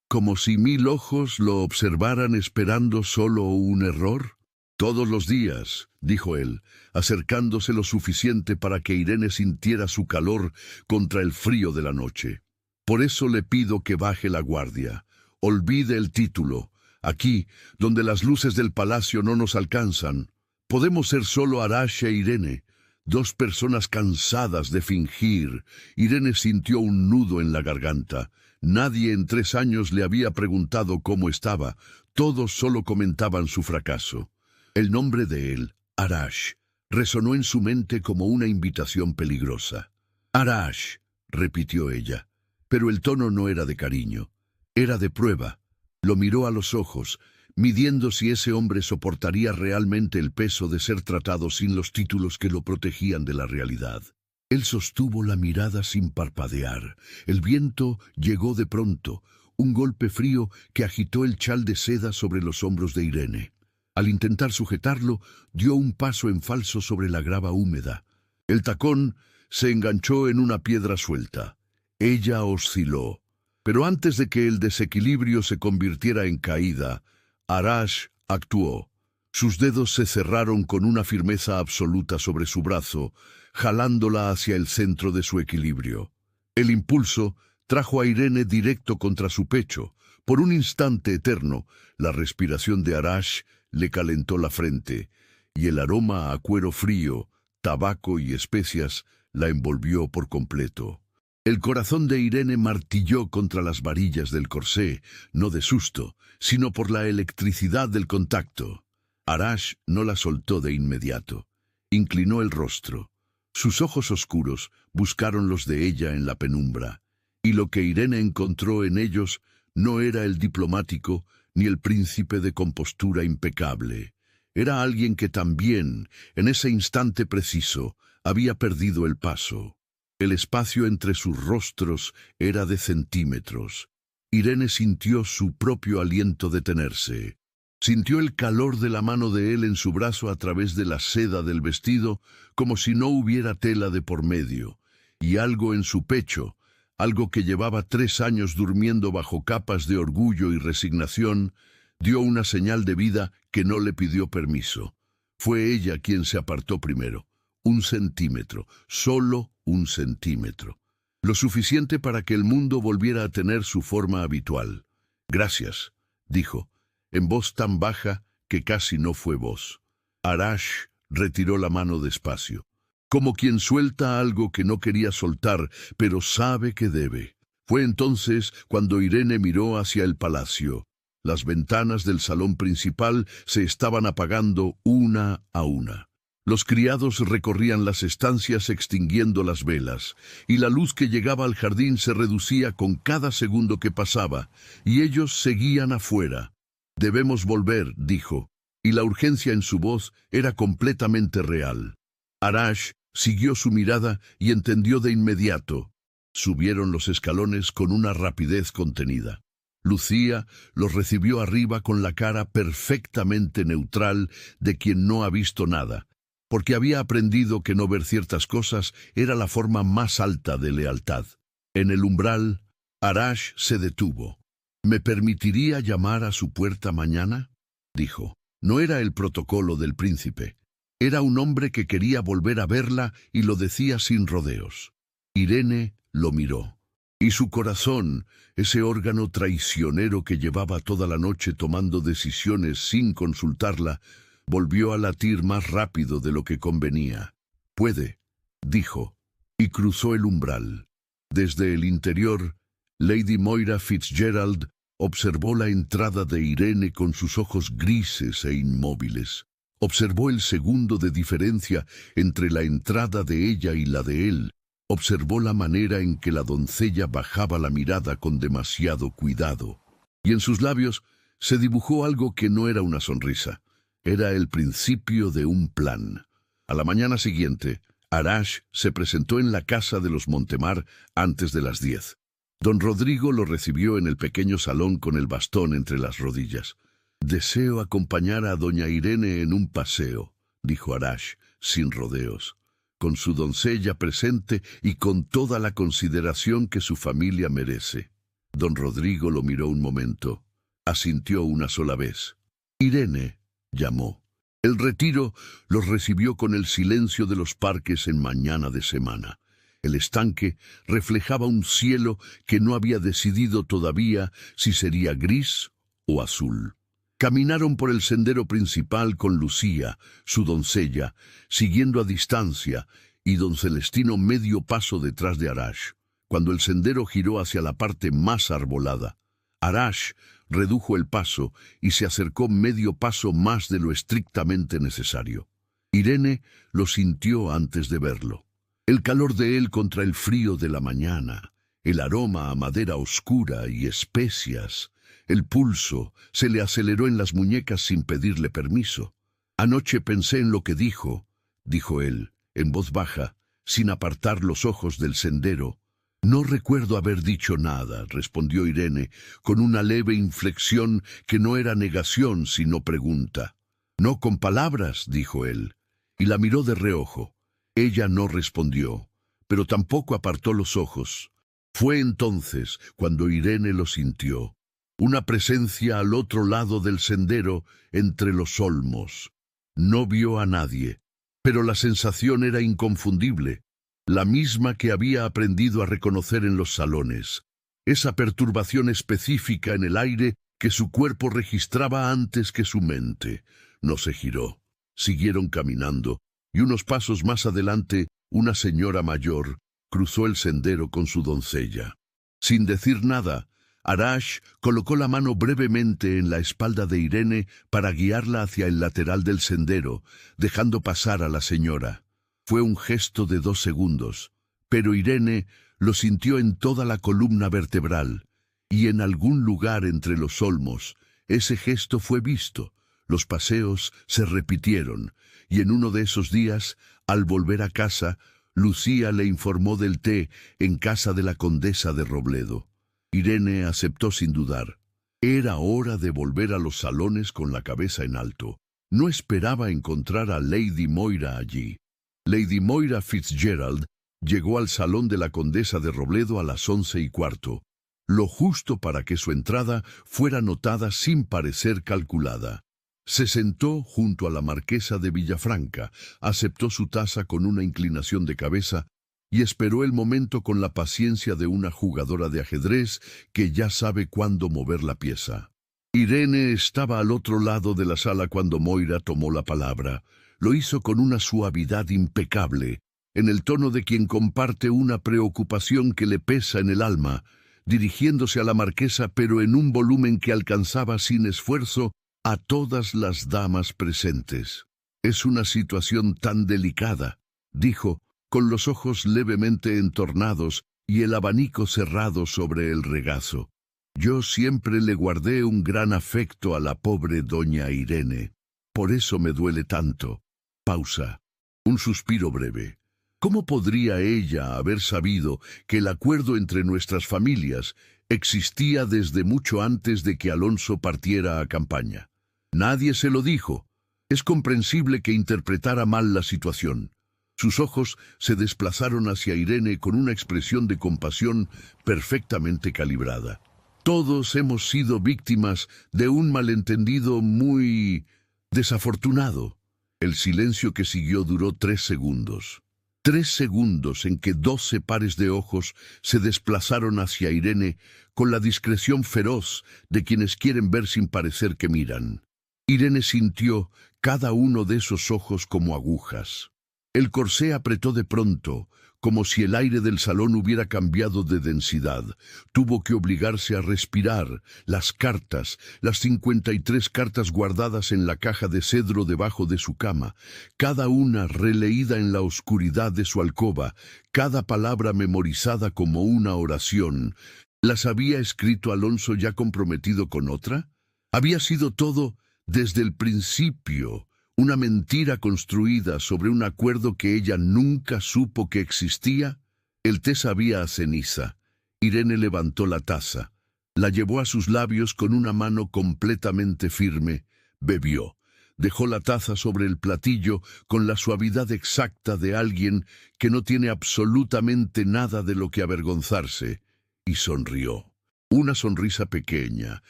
¿Como si 1000 ojos lo observaran esperando solo un error? Todos los días, dijo él, acercándose lo suficiente para que Irene sintiera su calor contra el frío de la noche. Por eso le pido que baje la guardia. Olvide el título. Aquí, donde las luces del palacio no nos alcanzan, podemos ser solo Arash e Irene, dos personas cansadas de fingir. Irene sintió un nudo en la garganta. Nadie en 3 años le había preguntado cómo estaba. Todos solo comentaban su fracaso. El nombre de él, Arash, resonó en su mente como una invitación peligrosa. Arash, repitió ella, pero el tono no era de cariño, era de prueba. Lo miró a los ojos, midiendo si ese hombre soportaría realmente el peso de ser tratado sin los títulos que lo protegían de la realidad. Él sostuvo la mirada sin parpadear. El viento llegó de pronto, un golpe frío que agitó el chal de seda sobre los hombros de Irene. Al intentar sujetarlo, dio un paso en falso sobre la grava húmeda. El tacón se enganchó en una piedra suelta. Ella osciló. Pero antes de que el desequilibrio se convirtiera en caída, Arash actuó. Sus dedos se cerraron con una firmeza absoluta sobre su brazo, jalándola hacia el centro de su equilibrio. El impulso trajo a Irene directo contra su pecho. Por un instante eterno, la respiración de Arash le calentó la frente, y el aroma a cuero frío, tabaco y especias la envolvió por completo. El corazón de Irene martilló contra las varillas del corsé, no de susto, sino por la electricidad del contacto. Arash no la soltó de inmediato. Inclinó el rostro. Sus ojos oscuros buscaron los de ella en la penumbra, y lo que Irene encontró en ellos no era el diplomático ni el príncipe de compostura impecable. Era alguien que también, en ese instante preciso, había perdido el paso. El espacio entre sus rostros era de centímetros. Irene sintió su propio aliento detenerse. Sintió el calor de la mano de él en su brazo a través de la seda del vestido, como si no hubiera tela de por medio, y algo en su pecho, algo que llevaba 3 años durmiendo bajo capas de orgullo y resignación, dio una señal de vida que no le pidió permiso. Fue ella quien se apartó primero. 1 centímetro, solo 1 centímetro. Lo suficiente para que el mundo volviera a tener su forma habitual. «Gracias», dijo, en voz tan baja que casi no fue voz. Arash retiró la mano despacio, como quien suelta algo que no quería soltar, pero sabe que debe. Fue entonces cuando Irene miró hacia el palacio. Las ventanas del salón principal se estaban apagando una a una. Los criados recorrían las estancias extinguiendo las velas, y la luz que llegaba al jardín se reducía con cada segundo que pasaba, y ellos seguían afuera. «Debemos volver», dijo, y la urgencia en su voz era completamente real. Arash siguió su mirada y entendió de inmediato. Subieron los escalones con una rapidez contenida. Lucía los recibió arriba con la cara perfectamente neutral de quien no ha visto nada, porque había aprendido que no ver ciertas cosas era la forma más alta de lealtad. En el umbral, Arash se detuvo. «¿Me permitiría llamar a su puerta mañana?», dijo. No era el protocolo del príncipe. Era un hombre que quería volver a verla y lo decía sin rodeos. Irene lo miró. Y su corazón, ese órgano traicionero que llevaba toda la noche tomando decisiones sin consultarla, volvió a latir más rápido de lo que convenía. «Puede», dijo, y cruzó el umbral. Desde el interior, Lady Moira Fitzgerald observó la entrada de Irene con sus ojos grises e inmóviles. Observó el segundo de diferencia entre la entrada de ella y la de él. Observó la manera en que la doncella bajaba la mirada con demasiado cuidado. Y en sus labios se dibujó algo que no era una sonrisa. Era el principio de un plan. A la mañana siguiente, Arash se presentó en la casa de los Montemar antes de las 10. Don Rodrigo lo recibió en el pequeño salón con el bastón entre las rodillas. «Deseo acompañar a doña Irene en un paseo», dijo Arash, sin rodeos. con su doncella presente y con toda la consideración que su familia merece. Don Rodrigo lo miró un momento. Asintió una sola vez. «Irene», llamó. El retiro los recibió con el silencio de los parques en mañana de semana. El estanque reflejaba un cielo que no había decidido todavía si sería gris o azul. Caminaron por el sendero principal con Lucía, su doncella, siguiendo a distancia, y don Celestino medio paso detrás de Arash. Cuando el sendero giró hacia la parte más arbolada, Arash redujo el paso y se acercó medio paso más de lo estrictamente necesario. Irene lo sintió antes de verlo. El calor de él contra el frío de la mañana, el aroma a madera oscura y especias. El pulso se le aceleró en las muñecas sin pedirle permiso. «Anoche pensé en lo que dijo», dijo él, en voz baja, sin apartar los ojos del sendero. «No recuerdo haber dicho nada», respondió Irene, con una leve inflexión que no era negación sino pregunta. «No con palabras», dijo él, y la miró de reojo. Ella no respondió, pero tampoco apartó los ojos. Fue entonces cuando Irene lo sintió. Una presencia al otro lado del sendero, entre los olmos. No vio a nadie, pero la sensación era inconfundible, la misma que había aprendido a reconocer en los salones. Esa perturbación específica en el aire que su cuerpo registraba antes que su mente. No se giró. Siguieron caminando, y unos pasos más adelante, una señora mayor cruzó el sendero con su doncella. Sin decir nada, Arash colocó la mano brevemente en la espalda de Irene para guiarla hacia el lateral del sendero, dejando pasar a la señora. Fue un gesto de 2 segundos, pero Irene lo sintió en toda la columna vertebral, y en algún lugar entre los olmos, ese gesto fue visto. Los paseos se repitieron, y en uno de esos días, al volver a casa, Lucía le informó del té en casa de la condesa de Robledo. Irene aceptó sin dudar. Era hora de volver a los salones con la cabeza en alto. No esperaba encontrar a Lady Moira allí. Lady Moira Fitzgerald llegó al salón de la condesa de Robledo a las 11:15, lo justo para que su entrada fuera notada sin parecer calculada. Se sentó junto a la marquesa de Villafranca, aceptó su taza con una inclinación de cabeza y esperó el momento con la paciencia de una jugadora de ajedrez que ya sabe cuándo mover la pieza. Irene estaba al otro lado de la sala cuando Moira tomó la palabra. Lo hizo con una suavidad impecable, en el tono de quien comparte una preocupación que le pesa en el alma, dirigiéndose a la marquesa pero en un volumen que alcanzaba sin esfuerzo a todas las damas presentes. «Es una situación tan delicada», dijo, con los ojos levemente entornados y el abanico cerrado sobre el regazo. «Yo siempre le guardé un gran afecto a la pobre doña Irene. Por eso me duele tanto». Pausa. Un suspiro breve. ¿Cómo podría ella haber sabido que el acuerdo entre nuestras familias existía desde mucho antes de que Alonso partiera a campaña? Nadie se lo dijo. Es comprensible que interpretara mal la situación. Sus ojos se desplazaron hacia Irene con una expresión de compasión perfectamente calibrada. Todos hemos sido víctimas de un malentendido muy desafortunado. El silencio que siguió duró 3 segundos. 3 segundos en que 12 pares de ojos se desplazaron hacia Irene con la discreción feroz de quienes quieren ver sin parecer que miran. Irene sintió cada uno de esos ojos como agujas. El corsé apretó de pronto, como si el aire del salón hubiera cambiado de densidad. Tuvo que obligarse a respirar. Las cartas, las 53 cartas guardadas en la caja de cedro debajo de su cama, cada una releída en la oscuridad de su alcoba, cada palabra memorizada como una oración. ¿Las había escrito Alonso ya comprometido con otra? ¿Había sido todo, desde el principio, una mentira construida sobre un acuerdo que ella nunca supo que existía? El té sabía a ceniza. Irene levantó la taza, la llevó a sus labios con una mano completamente firme, bebió. Dejó la taza sobre el platillo con la suavidad exacta de alguien que no tiene absolutamente nada de lo que avergonzarse, y sonrió. Una sonrisa pequeña,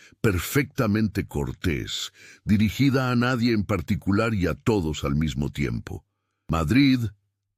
perfectamente cortés, dirigida a nadie en particular y a todos al mismo tiempo. «Madrid»,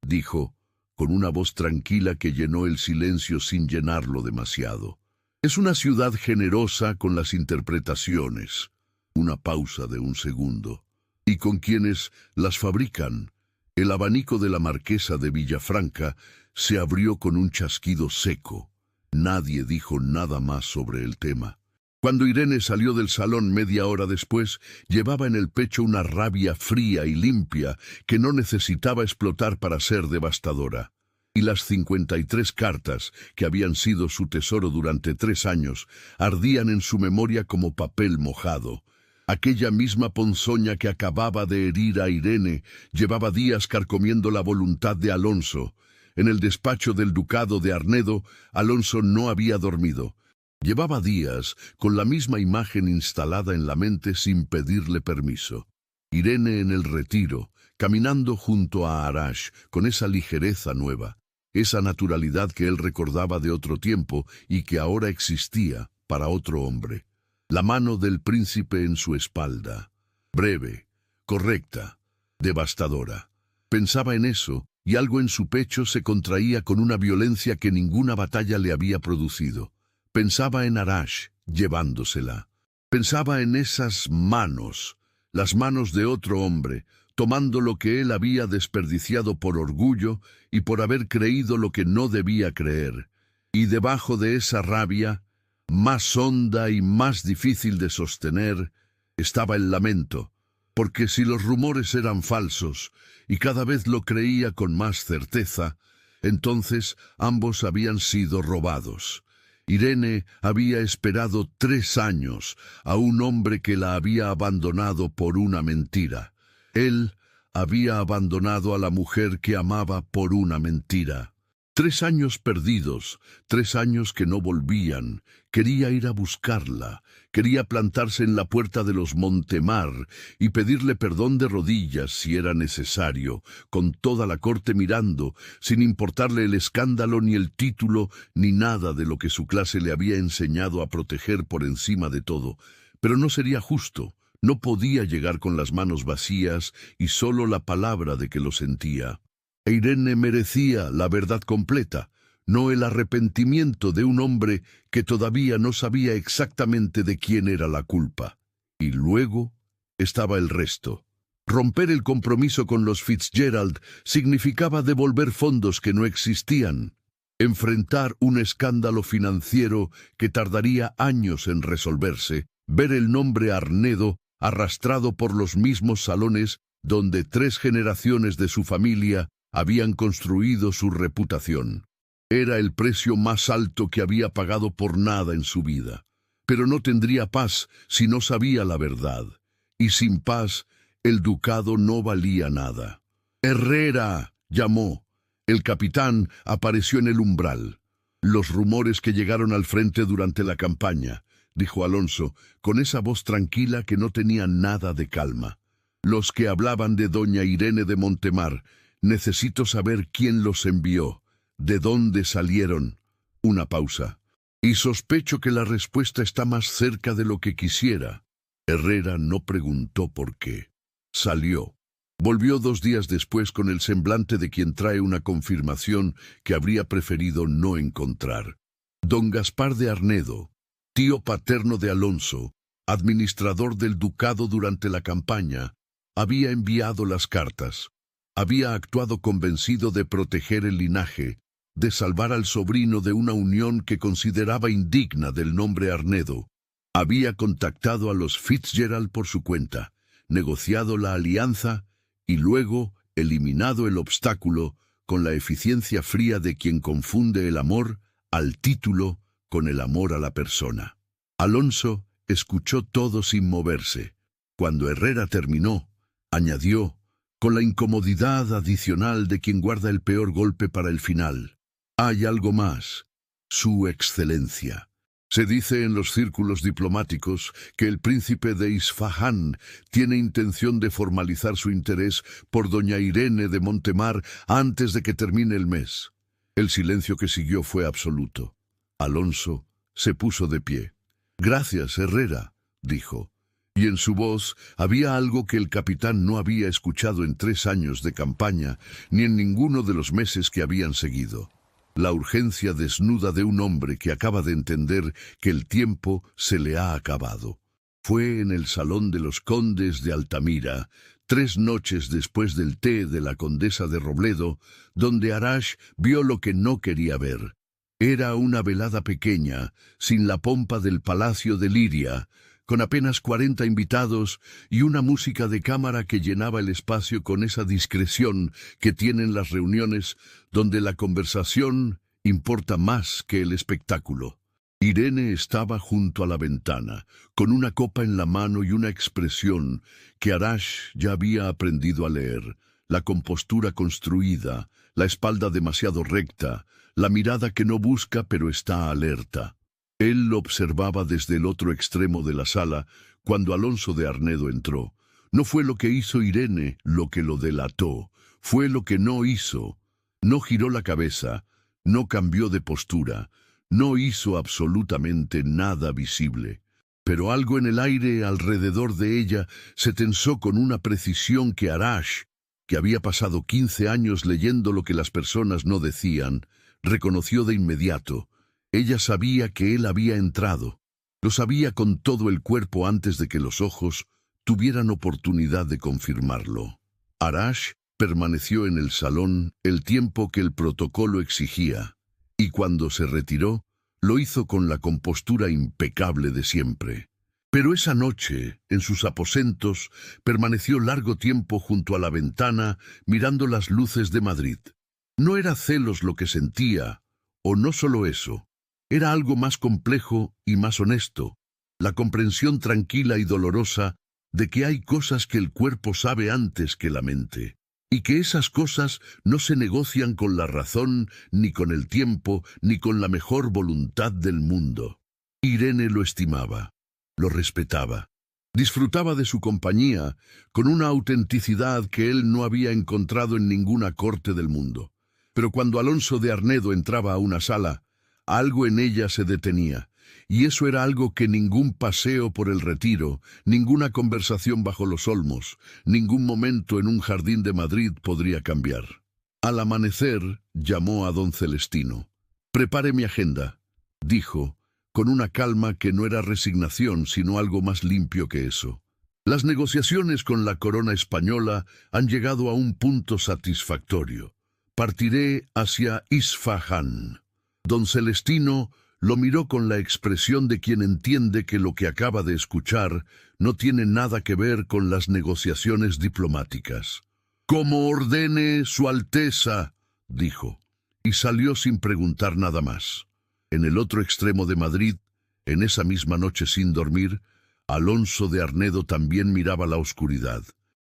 dijo, con una voz tranquila que llenó el silencio sin llenarlo demasiado. «Es una ciudad generosa con las interpretaciones». Una pausa de un segundo. «Y con quienes las fabrican». El abanico de la marquesa de Villafranca se abrió con un chasquido seco. Nadie dijo nada más sobre el tema. Cuando Irene salió del salón media hora después, llevaba en el pecho una rabia fría y limpia que no necesitaba explotar para ser devastadora. Y las 53 cartas, que habían sido su tesoro durante 3 años, ardían en su memoria como papel mojado. Aquella misma ponzoña que acababa de herir a Irene llevaba días carcomiendo la voluntad de Alonso. En el despacho del ducado de Arnedo, Alonso no había dormido. Llevaba días con la misma imagen instalada en la mente sin pedirle permiso. Irene en el retiro, caminando junto a Arash, con esa ligereza nueva, esa naturalidad que él recordaba de otro tiempo y que ahora existía para otro hombre. La mano del príncipe en su espalda, breve, correcta, devastadora. Pensaba en eso, y algo en su pecho se contraía con una violencia que ninguna batalla le había producido. Pensaba en Arash, llevándosela. Pensaba en esas manos, las manos de otro hombre, tomando lo que él había desperdiciado por orgullo y por haber creído lo que no debía creer. Y debajo de esa rabia, más honda y más difícil de sostener, estaba el lamento, porque si los rumores eran falsos, y cada vez lo creía con más certeza, entonces ambos habían sido robados. Irene había esperado 3 años a un hombre que la había abandonado por una mentira. Él había abandonado a la mujer que amaba por una mentira. 3 años perdidos, 3 años que no volvían. Quería ir a buscarla, quería plantarse en la puerta de los Montemar y pedirle perdón de rodillas si era necesario, con toda la corte mirando, sin importarle el escándalo ni el título ni nada de lo que su clase le había enseñado a proteger por encima de todo. Pero no sería justo, no podía llegar con las manos vacías y solo la palabra de que lo sentía. Irene merecía la verdad completa, no el arrepentimiento de un hombre que todavía no sabía exactamente de quién era la culpa. Y luego estaba el resto. Romper el compromiso con los Fitzgerald significaba devolver fondos que no existían, enfrentar un escándalo financiero que tardaría años en resolverse, ver el nombre Arnedo arrastrado por los mismos salones donde 3 generaciones de su familia habían construido su reputación. Era el precio más alto que había pagado por nada en su vida. Pero no tendría paz si no sabía la verdad. Y sin paz, el ducado no valía nada. «Herrera», llamó. El capitán apareció en el umbral. «Los rumores que llegaron al frente durante la campaña», dijo Alonso, con esa voz tranquila que no tenía nada de calma. «Los que hablaban de doña Irene de Montemar. Necesito saber quién los envió, de dónde salieron». Una pausa. «Y sospecho que la respuesta está más cerca de lo que quisiera». Herrera no preguntó por qué. Salió. Volvió 2 días después con el semblante de quien trae una confirmación que habría preferido no encontrar. Don Gaspar de Arnedo, tío paterno de Alonso, administrador del ducado durante la campaña, había enviado las cartas. Había actuado convencido de proteger el linaje, de salvar al sobrino de una unión que consideraba indigna del nombre Arnedo. Había contactado a los Fitzgerald por su cuenta, negociado la alianza y luego eliminado el obstáculo con la eficiencia fría de quien confunde el amor al título con el amor a la persona. Alonso escuchó todo sin moverse. Cuando Herrera terminó, añadió, con la incomodidad adicional de quien guarda el peor golpe para el final: «Hay algo más. Su Excelencia». Se dice en los círculos diplomáticos que el príncipe de Isfahán tiene intención de formalizar su interés por doña Irene de Montemar antes de que termine el mes. El silencio que siguió fue absoluto. Alonso se puso de pie. «Gracias, Herrera», dijo, y en su voz había algo que el capitán no había escuchado en 3 años de campaña ni en ninguno de los meses que habían seguido. La urgencia desnuda de un hombre que acaba de entender que el tiempo se le ha acabado. Fue en el salón de los condes de Altamira, 3 noches después del té de la condesa de Robledo, donde Arash vio lo que no quería ver. Era una velada pequeña, sin la pompa del palacio de Liria, con apenas 40 invitados y una música de cámara que llenaba el espacio con esa discreción que tienen las reuniones donde la conversación importa más que el espectáculo. Irene estaba junto a la ventana, con una copa en la mano y una expresión que Arash ya había aprendido a leer, la compostura construida, la espalda demasiado recta, la mirada que no busca pero está alerta. Él lo observaba desde el otro extremo de la sala cuando Alonso de Arnedo entró. No fue lo que hizo Irene lo que lo delató, fue lo que no hizo. No giró la cabeza, no cambió de postura, no hizo absolutamente nada visible. Pero algo en el aire alrededor de ella se tensó con una precisión que Arash, que había pasado 15 años leyendo lo que las personas no decían, reconoció de inmediato. Ella sabía que él había entrado. Lo sabía con todo el cuerpo antes de que los ojos tuvieran oportunidad de confirmarlo. Arash permaneció en el salón el tiempo que el protocolo exigía, y cuando se retiró, lo hizo con la compostura impecable de siempre. Pero esa noche, en sus aposentos, permaneció largo tiempo junto a la ventana, mirando las luces de Madrid. No era celos lo que sentía, o no solo eso. Era algo más complejo y más honesto, la comprensión tranquila y dolorosa de que hay cosas que el cuerpo sabe antes que la mente, y que esas cosas no se negocian con la razón, ni con el tiempo, ni con la mejor voluntad del mundo. Irene lo estimaba, lo respetaba, disfrutaba de su compañía con una autenticidad que él no había encontrado en ninguna corte del mundo. Pero cuando Alonso de Arnedo entraba a una sala, algo en ella se detenía, y eso era algo que ningún paseo por el Retiro, ninguna conversación bajo los olmos, ningún momento en un jardín de Madrid podría cambiar. Al amanecer, llamó a don Celestino. «Prepare mi agenda», dijo, con una calma que no era resignación, sino algo más limpio que eso. «Las negociaciones con la corona española han llegado a un punto satisfactorio. Partiré hacia Isfahán». Don Celestino lo miró con la expresión de quien entiende que lo que acaba de escuchar no tiene nada que ver con las negociaciones diplomáticas. «Como ordene Su Alteza», dijo, y salió sin preguntar nada más. En el otro extremo de Madrid, en esa misma noche sin dormir, Alonso de Arnedo también miraba la oscuridad.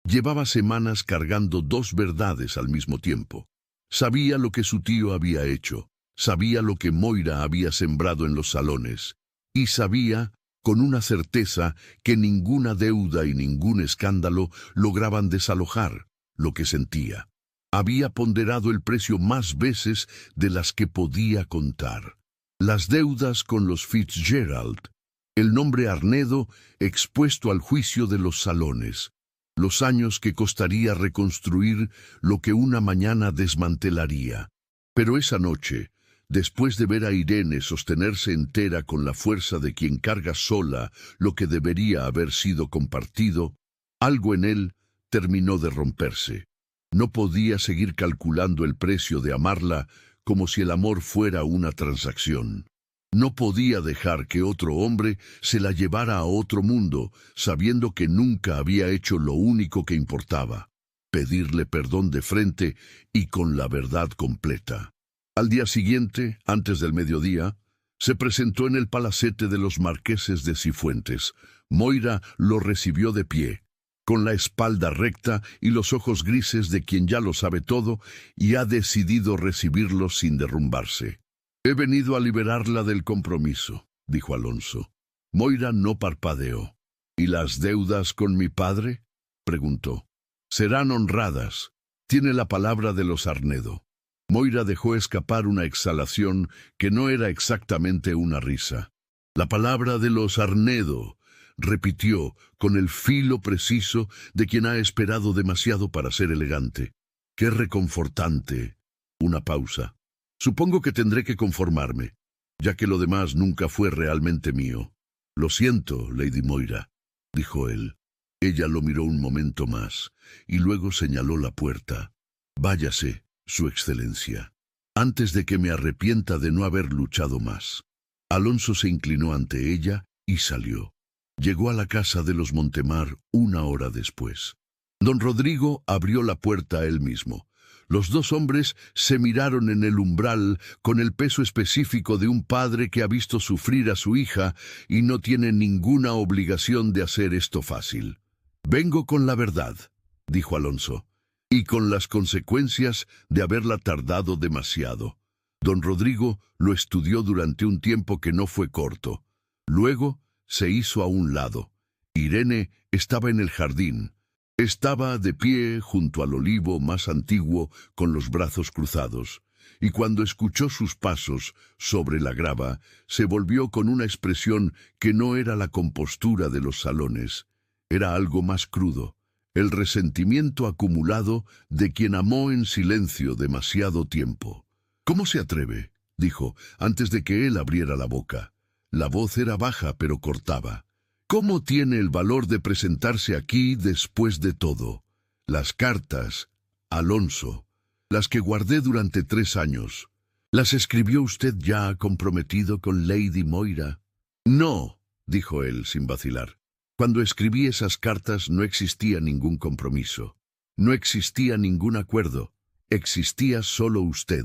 Llevaba semanas cargando 2 verdades al mismo tiempo. Sabía lo que su tío había hecho. Sabía lo que Moira había sembrado en los salones, y sabía, con una certeza, que ninguna deuda y ningún escándalo lograban desalojar lo que sentía. Había ponderado el precio más veces de las que podía contar. Las deudas con los Fitzgerald, el nombre Arnedo expuesto al juicio de los salones, los años que costaría reconstruir lo que una mañana desmantelaría. Pero esa noche, después de ver a Irene sostenerse entera con la fuerza de quien carga sola lo que debería haber sido compartido, algo en él terminó de romperse. No podía seguir calculando el precio de amarla como si el amor fuera una transacción. No podía dejar que otro hombre se la llevara a otro mundo, sabiendo que nunca había hecho lo único que importaba: pedirle perdón de frente y con la verdad completa. Al día siguiente, antes del mediodía, se presentó en el palacete de los marqueses de Cifuentes. Moira lo recibió de pie, con la espalda recta y los ojos grises de quien ya lo sabe todo y ha decidido recibirlo sin derrumbarse. «He venido a liberarla del compromiso», dijo Alonso. Moira no parpadeó. ¿Y las deudas con mi padre? Preguntó. Serán honradas. Tiene la palabra de los Arnedo. Moira dejó escapar una exhalación que no era exactamente una risa. La palabra de los Arnedo, repitió con el filo preciso de quien ha esperado demasiado para ser elegante. ¡Qué reconfortante! Una pausa. Supongo que tendré que conformarme, ya que lo demás nunca fue realmente mío. Lo siento, Lady Moira, dijo él. Ella lo miró un momento más, y luego señaló la puerta. Váyase, Su Excelencia, antes de que me arrepienta de no haber luchado más. Alonso se inclinó ante ella y salió. Llegó a la casa de los Montemar 1 hora después. Don Rodrigo abrió la puerta él mismo. Los dos hombres se miraron en el umbral con el peso específico de un padre que ha visto sufrir a su hija y no tiene ninguna obligación de hacer esto fácil. «Vengo con la verdad», dijo Alonso, «y con las consecuencias de haberla tardado demasiado». Don Rodrigo lo estudió durante un tiempo que no fue corto. Luego se hizo a un lado. Irene estaba en el jardín. Estaba de pie junto al olivo más antiguo con los brazos cruzados, y cuando escuchó sus pasos sobre la grava, se volvió con una expresión que no era la compostura de los salones. Era algo más crudo, el resentimiento acumulado de quien amó en silencio demasiado tiempo. «¿Cómo se atreve?», dijo, antes de que él abriera la boca. La voz era baja, pero cortaba. «¿Cómo tiene el valor de presentarse aquí después de todo? Las cartas, Alonso, las que guardé durante 3 años, ¿las escribió usted ya comprometido con Lady Moira?» «No», dijo él sin vacilar. «Cuando escribí esas cartas no existía ningún compromiso. No existía ningún acuerdo. Existía solo usted.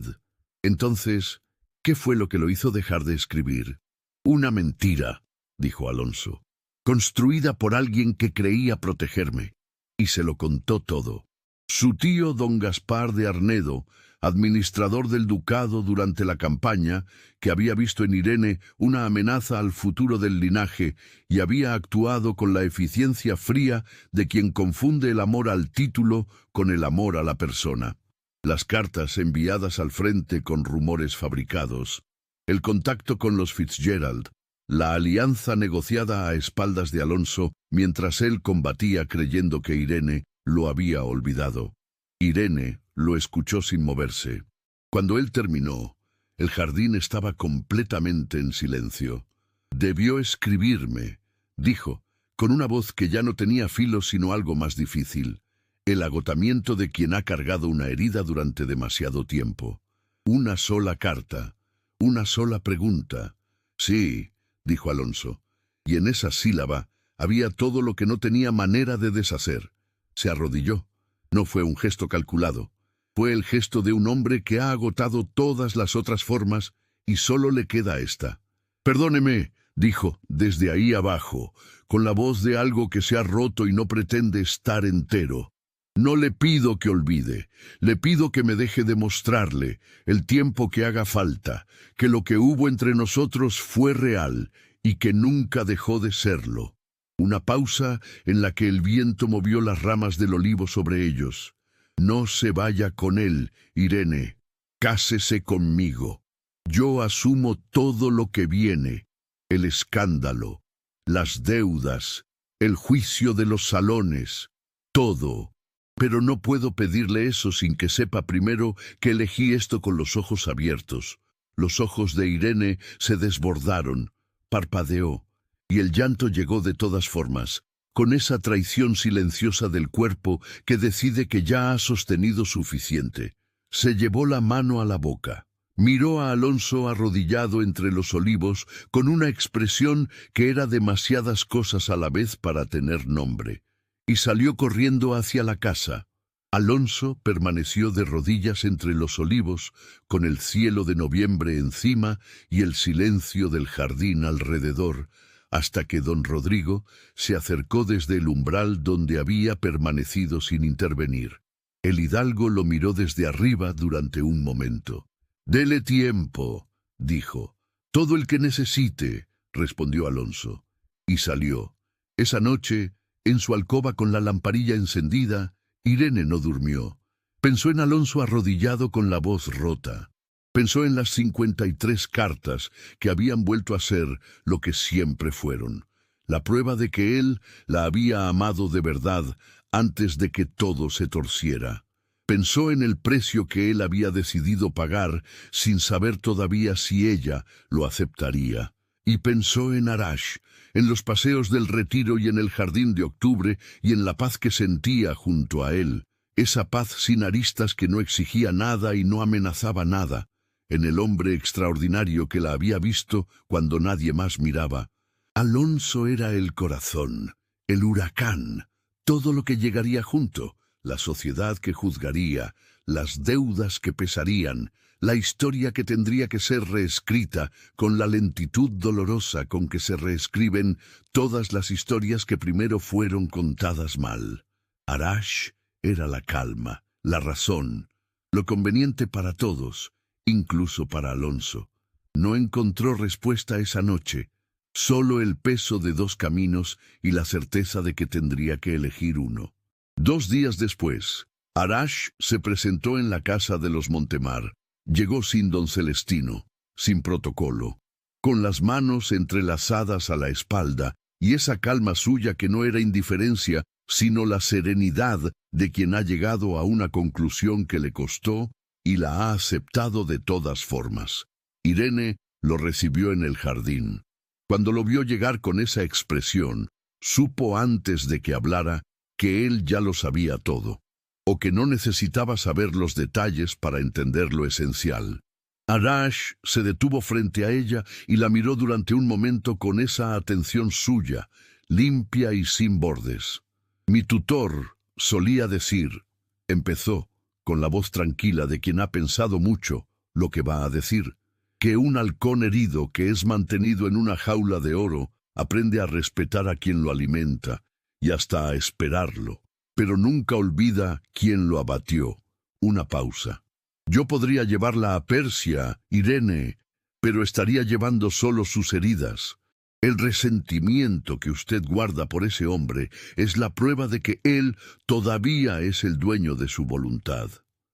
Entonces, ¿qué fue lo que lo hizo dejar de escribir?» «Una mentira», dijo Alonso, «construida por alguien que creía protegerme». Y se lo contó todo. Su tío don Gaspar de Arnedo, administrador del ducado durante la campaña, que había visto en Irene una amenaza al futuro del linaje y había actuado con la eficiencia fría de quien confunde el amor al título con el amor a la persona. Las cartas enviadas al frente con rumores fabricados, el contacto con los Fitzgerald, la alianza negociada a espaldas de Alonso mientras él combatía creyendo que Irene lo había olvidado. Irene lo escuchó sin moverse. Cuando él terminó, el jardín estaba completamente en silencio. «Debió escribirme», dijo, con una voz que ya no tenía filo sino algo más difícil. El agotamiento de quien ha cargado una herida durante demasiado tiempo. Una sola carta, una sola pregunta. «Sí», dijo Alonso, y en esa sílaba había todo lo que no tenía manera de deshacer. Se arrodilló. No fue un gesto calculado. Fue el gesto de un hombre que ha agotado todas las otras formas y solo le queda esta. «Perdóneme», dijo, desde ahí abajo, con la voz de algo que se ha roto y no pretende estar entero. «No le pido que olvide, le pido que me deje demostrarle, el tiempo que haga falta, que lo que hubo entre nosotros fue real y que nunca dejó de serlo». Una pausa en la que el viento movió las ramas del olivo sobre ellos. «No se vaya con él, Irene. Cásese conmigo. Yo asumo todo lo que viene, el escándalo, las deudas, el juicio de los salones, todo. Pero no puedo pedirle eso sin que sepa primero que elegí esto con los ojos abiertos». Los ojos de Irene se desbordaron, parpadeó, y el llanto llegó de todas formas, con esa traición silenciosa del cuerpo que decide que ya ha sostenido suficiente. Se llevó la mano a la boca. Miró a Alonso arrodillado entre los olivos con una expresión que era demasiadas cosas a la vez para tener nombre, y salió corriendo hacia la casa. Alonso permaneció de rodillas entre los olivos, con el cielo de noviembre encima y el silencio del jardín alrededor, hasta que don Rodrigo se acercó desde el umbral donde había permanecido sin intervenir. El hidalgo lo miró desde arriba durante un momento. «Dele tiempo», dijo. «Todo el que necesite», respondió Alonso, y salió. Esa noche, en su alcoba con la lamparilla encendida, Irene no durmió. Pensó en Alonso arrodillado con la voz rota. Pensó en las 53 cartas que habían vuelto a ser lo que siempre fueron, la prueba de que él la había amado de verdad antes de que todo se torciera. Pensó en el precio que él había decidido pagar sin saber todavía si ella lo aceptaría. Y pensó en Arash, en los paseos del retiro y en el jardín de octubre y en la paz que sentía junto a él, esa paz sin aristas que no exigía nada y no amenazaba nada, en el hombre extraordinario que la había visto cuando nadie más miraba. Alonso era el corazón, el huracán, todo lo que llegaría junto, la sociedad que juzgaría, las deudas que pesarían, la historia que tendría que ser reescrita con la lentitud dolorosa con que se reescriben todas las historias que primero fueron contadas mal. Arash era la calma, la razón, lo conveniente para todos, incluso para Alonso. No encontró respuesta esa noche, solo el peso de dos caminos y la certeza de que tendría que elegir uno. 2 días después, Arash se presentó en la casa de los Montemar. Llegó sin don Celestino, sin protocolo, con las manos entrelazadas a la espalda y esa calma suya que no era indiferencia, sino la serenidad de quien ha llegado a una conclusión que le costó y la ha aceptado de todas formas. Irene lo recibió en el jardín. Cuando lo vio llegar con esa expresión, supo antes de que hablara que él ya lo sabía todo, o que no necesitaba saber los detalles para entender lo esencial. Arash se detuvo frente a ella y la miró durante un momento con esa atención suya, limpia y sin bordes. Mi tutor solía decir, empezó, con la voz tranquila de quien ha pensado mucho lo que va a decir, que un halcón herido que es mantenido en una jaula de oro aprende a respetar a quien lo alimenta y hasta a esperarlo, pero nunca olvida quién lo abatió. Una pausa. Yo podría llevarla a Persia, Irene, pero estaría llevando solo sus heridas. El resentimiento que usted guarda por ese hombre es la prueba de que él todavía es el dueño de su voluntad.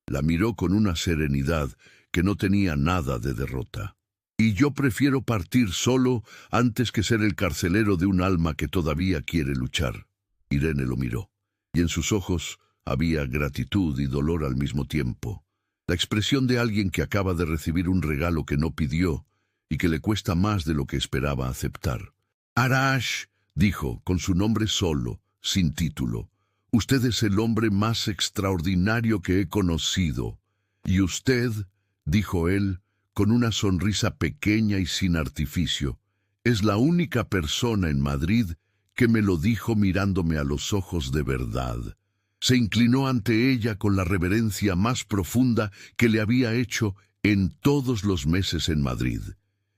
La miró con una serenidad que no tenía nada de derrota. Y yo prefiero partir solo antes que ser el carcelero de un alma que todavía quiere luchar. Irene lo miró, y en sus ojos había gratitud y dolor al mismo tiempo. La expresión de alguien que acaba de recibir un regalo que no pidió y que le cuesta más de lo que esperaba aceptar. Arash, dijo, con su nombre solo, sin título, usted es el hombre más extraordinario que he conocido. Y usted, dijo él, con una sonrisa pequeña y sin artificio, es la única persona en Madrid que me lo dijo mirándome a los ojos de verdad. Se inclinó ante ella con la reverencia más profunda que le había hecho en todos los meses en Madrid,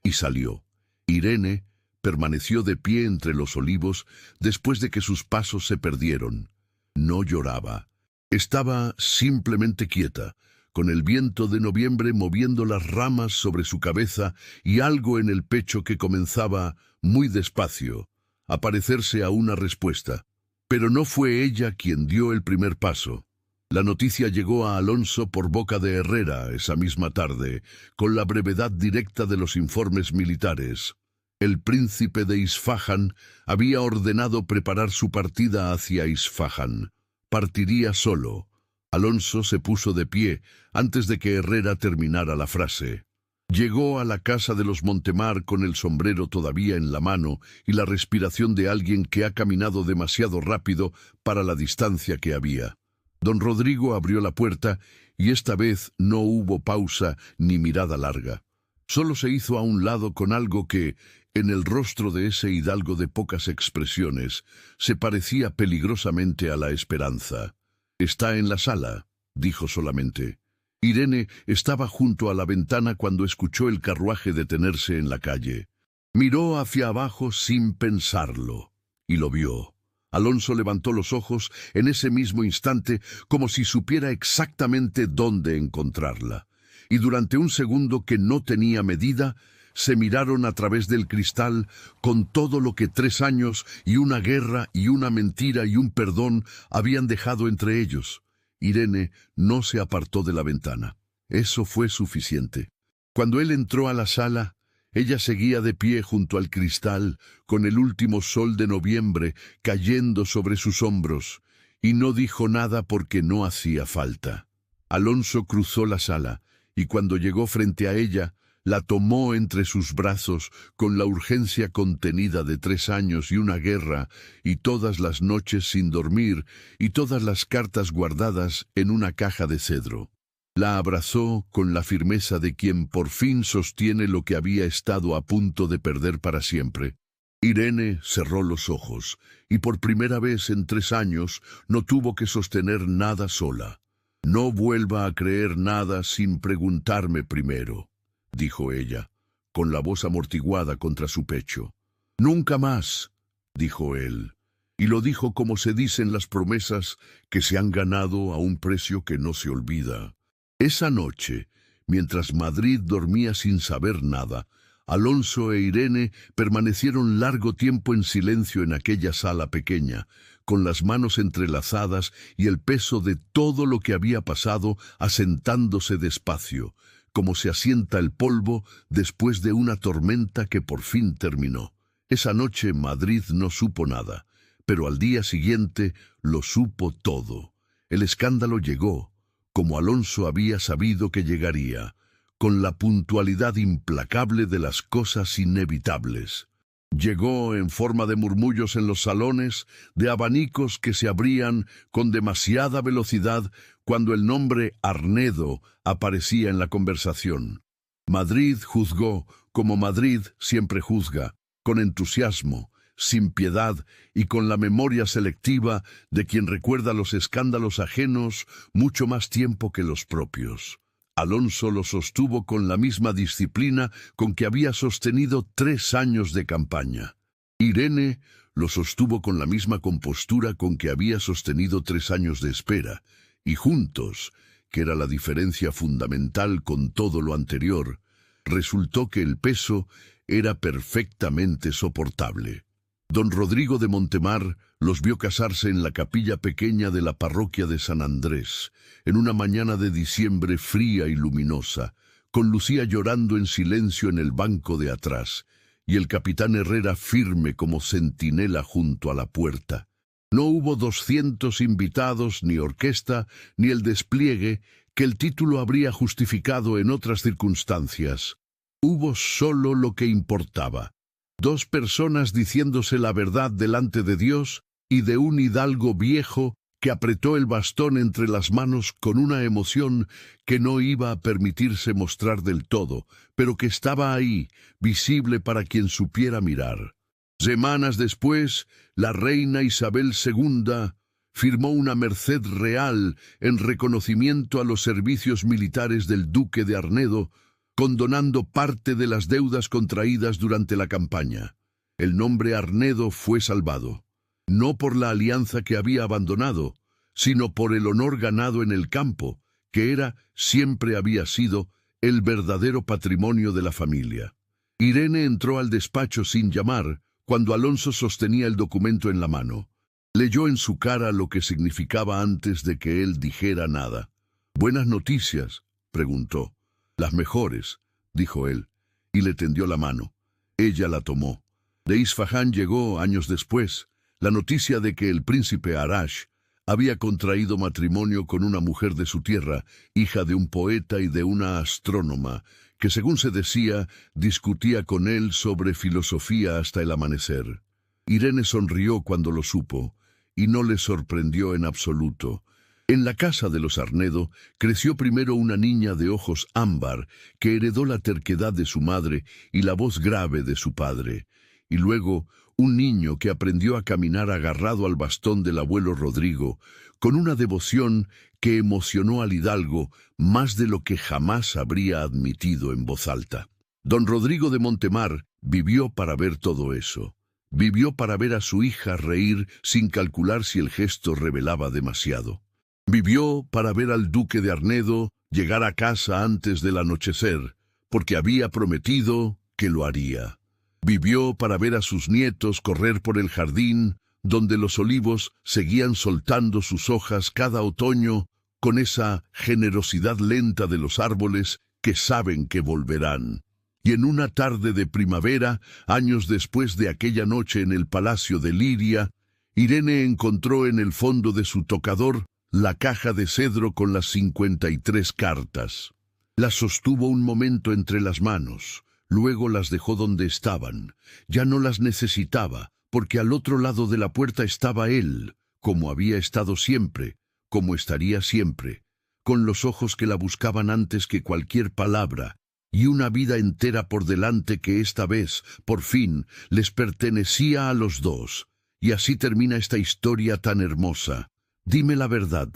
y salió. Irene permaneció de pie entre los olivos después de que sus pasos se perdieron. No lloraba. Estaba simplemente quieta, con el viento de noviembre moviendo las ramas sobre su cabeza y algo en el pecho que comenzaba, muy despacio, a parecerse a una respuesta. Pero no fue ella quien dio el primer paso. La noticia llegó a Alonso por boca de Herrera esa misma tarde, con la brevedad directa de los informes militares. El príncipe de Isfahan había ordenado preparar su partida hacia Isfahan. Partiría solo. Alonso se puso de pie antes de que Herrera terminara la frase. Llegó a la casa de los Montemar con el sombrero todavía en la mano y la respiración de alguien que ha caminado demasiado rápido para la distancia que había. Don Rodrigo abrió la puerta y esta vez no hubo pausa ni mirada larga. Solo se hizo a un lado con algo que, en el rostro de ese hidalgo de pocas expresiones, se parecía peligrosamente a la esperanza. «Está en la sala», dijo solamente. Irene estaba junto a la ventana cuando escuchó el carruaje detenerse en la calle. Miró hacia abajo sin pensarlo, y lo vio. Alonso levantó los ojos en ese mismo instante como si supiera exactamente dónde encontrarla. Y durante un segundo que no tenía medida, se miraron a través del cristal con todo lo que 3 años y una guerra y una mentira y un perdón habían dejado entre ellos. Irene no se apartó de la ventana. Eso fue suficiente. Cuando él entró a la sala, ella seguía de pie junto al cristal, con el último sol de noviembre cayendo sobre sus hombros, y no dijo nada porque no hacía falta. Alonso cruzó la sala, y cuando llegó frente a ella, la tomó entre sus brazos con la urgencia contenida de 3 años y una guerra, y todas las noches sin dormir, y todas las cartas guardadas en una caja de cedro. La abrazó con la firmeza de quien por fin sostiene lo que había estado a punto de perder para siempre. Irene cerró los ojos, y por primera vez en 3 años no tuvo que sostener nada sola. «No vuelva a creer nada sin preguntarme primero», dijo ella, con la voz amortiguada contra su pecho. «Nunca más», dijo él, y lo dijo como se dicen las promesas que se han ganado a un precio que no se olvida. Esa noche, mientras Madrid dormía sin saber nada, Alonso e Irene permanecieron largo tiempo en silencio en aquella sala pequeña, con las manos entrelazadas y el peso de todo lo que había pasado asentándose despacio, como se asienta el polvo después de una tormenta que por fin terminó. Esa noche Madrid no supo nada, pero al día siguiente lo supo todo. El escándalo llegó, como Alonso había sabido que llegaría, con la puntualidad implacable de las cosas inevitables. Llegó en forma de murmullos en los salones, de abanicos que se abrían con demasiada velocidad cuando el nombre Arnedo aparecía en la conversación. Madrid juzgó, como Madrid siempre juzga, con entusiasmo, sin piedad y con la memoria selectiva de quien recuerda los escándalos ajenos mucho más tiempo que los propios. Alonso lo sostuvo con la misma disciplina con que había sostenido 3 años de campaña. Irene lo sostuvo con la misma compostura con que había sostenido 3 años de espera, y juntos, que era la diferencia fundamental con todo lo anterior, resultó que el peso era perfectamente soportable. Don Rodrigo de Montemar los vio casarse en la capilla pequeña de la parroquia de San Andrés, en una mañana de diciembre fría y luminosa, con Lucía llorando en silencio en el banco de atrás, y el capitán Herrera firme como centinela junto a la puerta. No hubo 200 invitados, ni orquesta, ni el despliegue que el título habría justificado en otras circunstancias. Hubo solo lo que importaba: 2 personas diciéndose la verdad delante de Dios y de un hidalgo viejo que apretó el bastón entre las manos con una emoción que no iba a permitirse mostrar del todo, pero que estaba ahí, visible para quien supiera mirar. Semanas después, la reina Isabel II firmó una merced real en reconocimiento a los servicios militares del duque de Arnedo, condonando parte de las deudas contraídas durante la campaña. El nombre Arnedo fue salvado, no por la alianza que había abandonado, sino por el honor ganado en el campo, que siempre había sido, el verdadero patrimonio de la familia. Irene entró al despacho sin llamar, cuando Alonso sostenía el documento en la mano. Leyó en su cara lo que significaba antes de que él dijera nada. «¿Buenas noticias?», preguntó. «Las mejores», dijo él, y le tendió la mano. Ella la tomó. De Isfahán llegó, años después, la noticia de que el príncipe Arash había contraído matrimonio con una mujer de su tierra, hija de un poeta y de una astrónoma, que según se decía, discutía con él sobre filosofía hasta el amanecer. Irene sonrió cuando lo supo, y no le sorprendió en absoluto. En la casa de los Arnedo creció primero una niña de ojos ámbar que heredó la terquedad de su madre y la voz grave de su padre, y luego un niño que aprendió a caminar agarrado al bastón del abuelo Rodrigo, con una devoción que emocionó al hidalgo más de lo que jamás habría admitido en voz alta. Don Rodrigo de Montemar vivió para ver todo eso. Vivió para ver a su hija reír sin calcular si el gesto revelaba demasiado. Vivió para ver al duque de Arnedo llegar a casa antes del anochecer, porque había prometido que lo haría. Vivió para ver a sus nietos correr por el jardín, donde los olivos seguían soltando sus hojas cada otoño con esa generosidad lenta de los árboles que saben que volverán. Y en una tarde de primavera, años después de aquella noche en el palacio de Liria, Irene encontró en el fondo de su tocador la caja de cedro con las 53 cartas. Las sostuvo un momento entre las manos, luego las dejó donde estaban. Ya no las necesitaba, porque al otro lado de la puerta estaba él, como había estado siempre, como estaría siempre, con los ojos que la buscaban antes que cualquier palabra, y una vida entera por delante que esta vez, por fin, les pertenecía a los dos. Y así termina esta historia tan hermosa. Dime la verdad,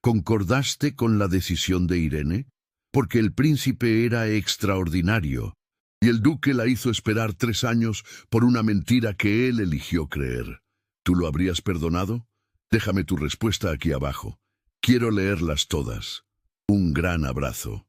¿concordaste con la decisión de Irene? Porque el príncipe era extraordinario, y el duque la hizo esperar 3 años por una mentira que él eligió creer. ¿Tú lo habrías perdonado? Déjame tu respuesta aquí abajo. Quiero leerlas todas. Un gran abrazo.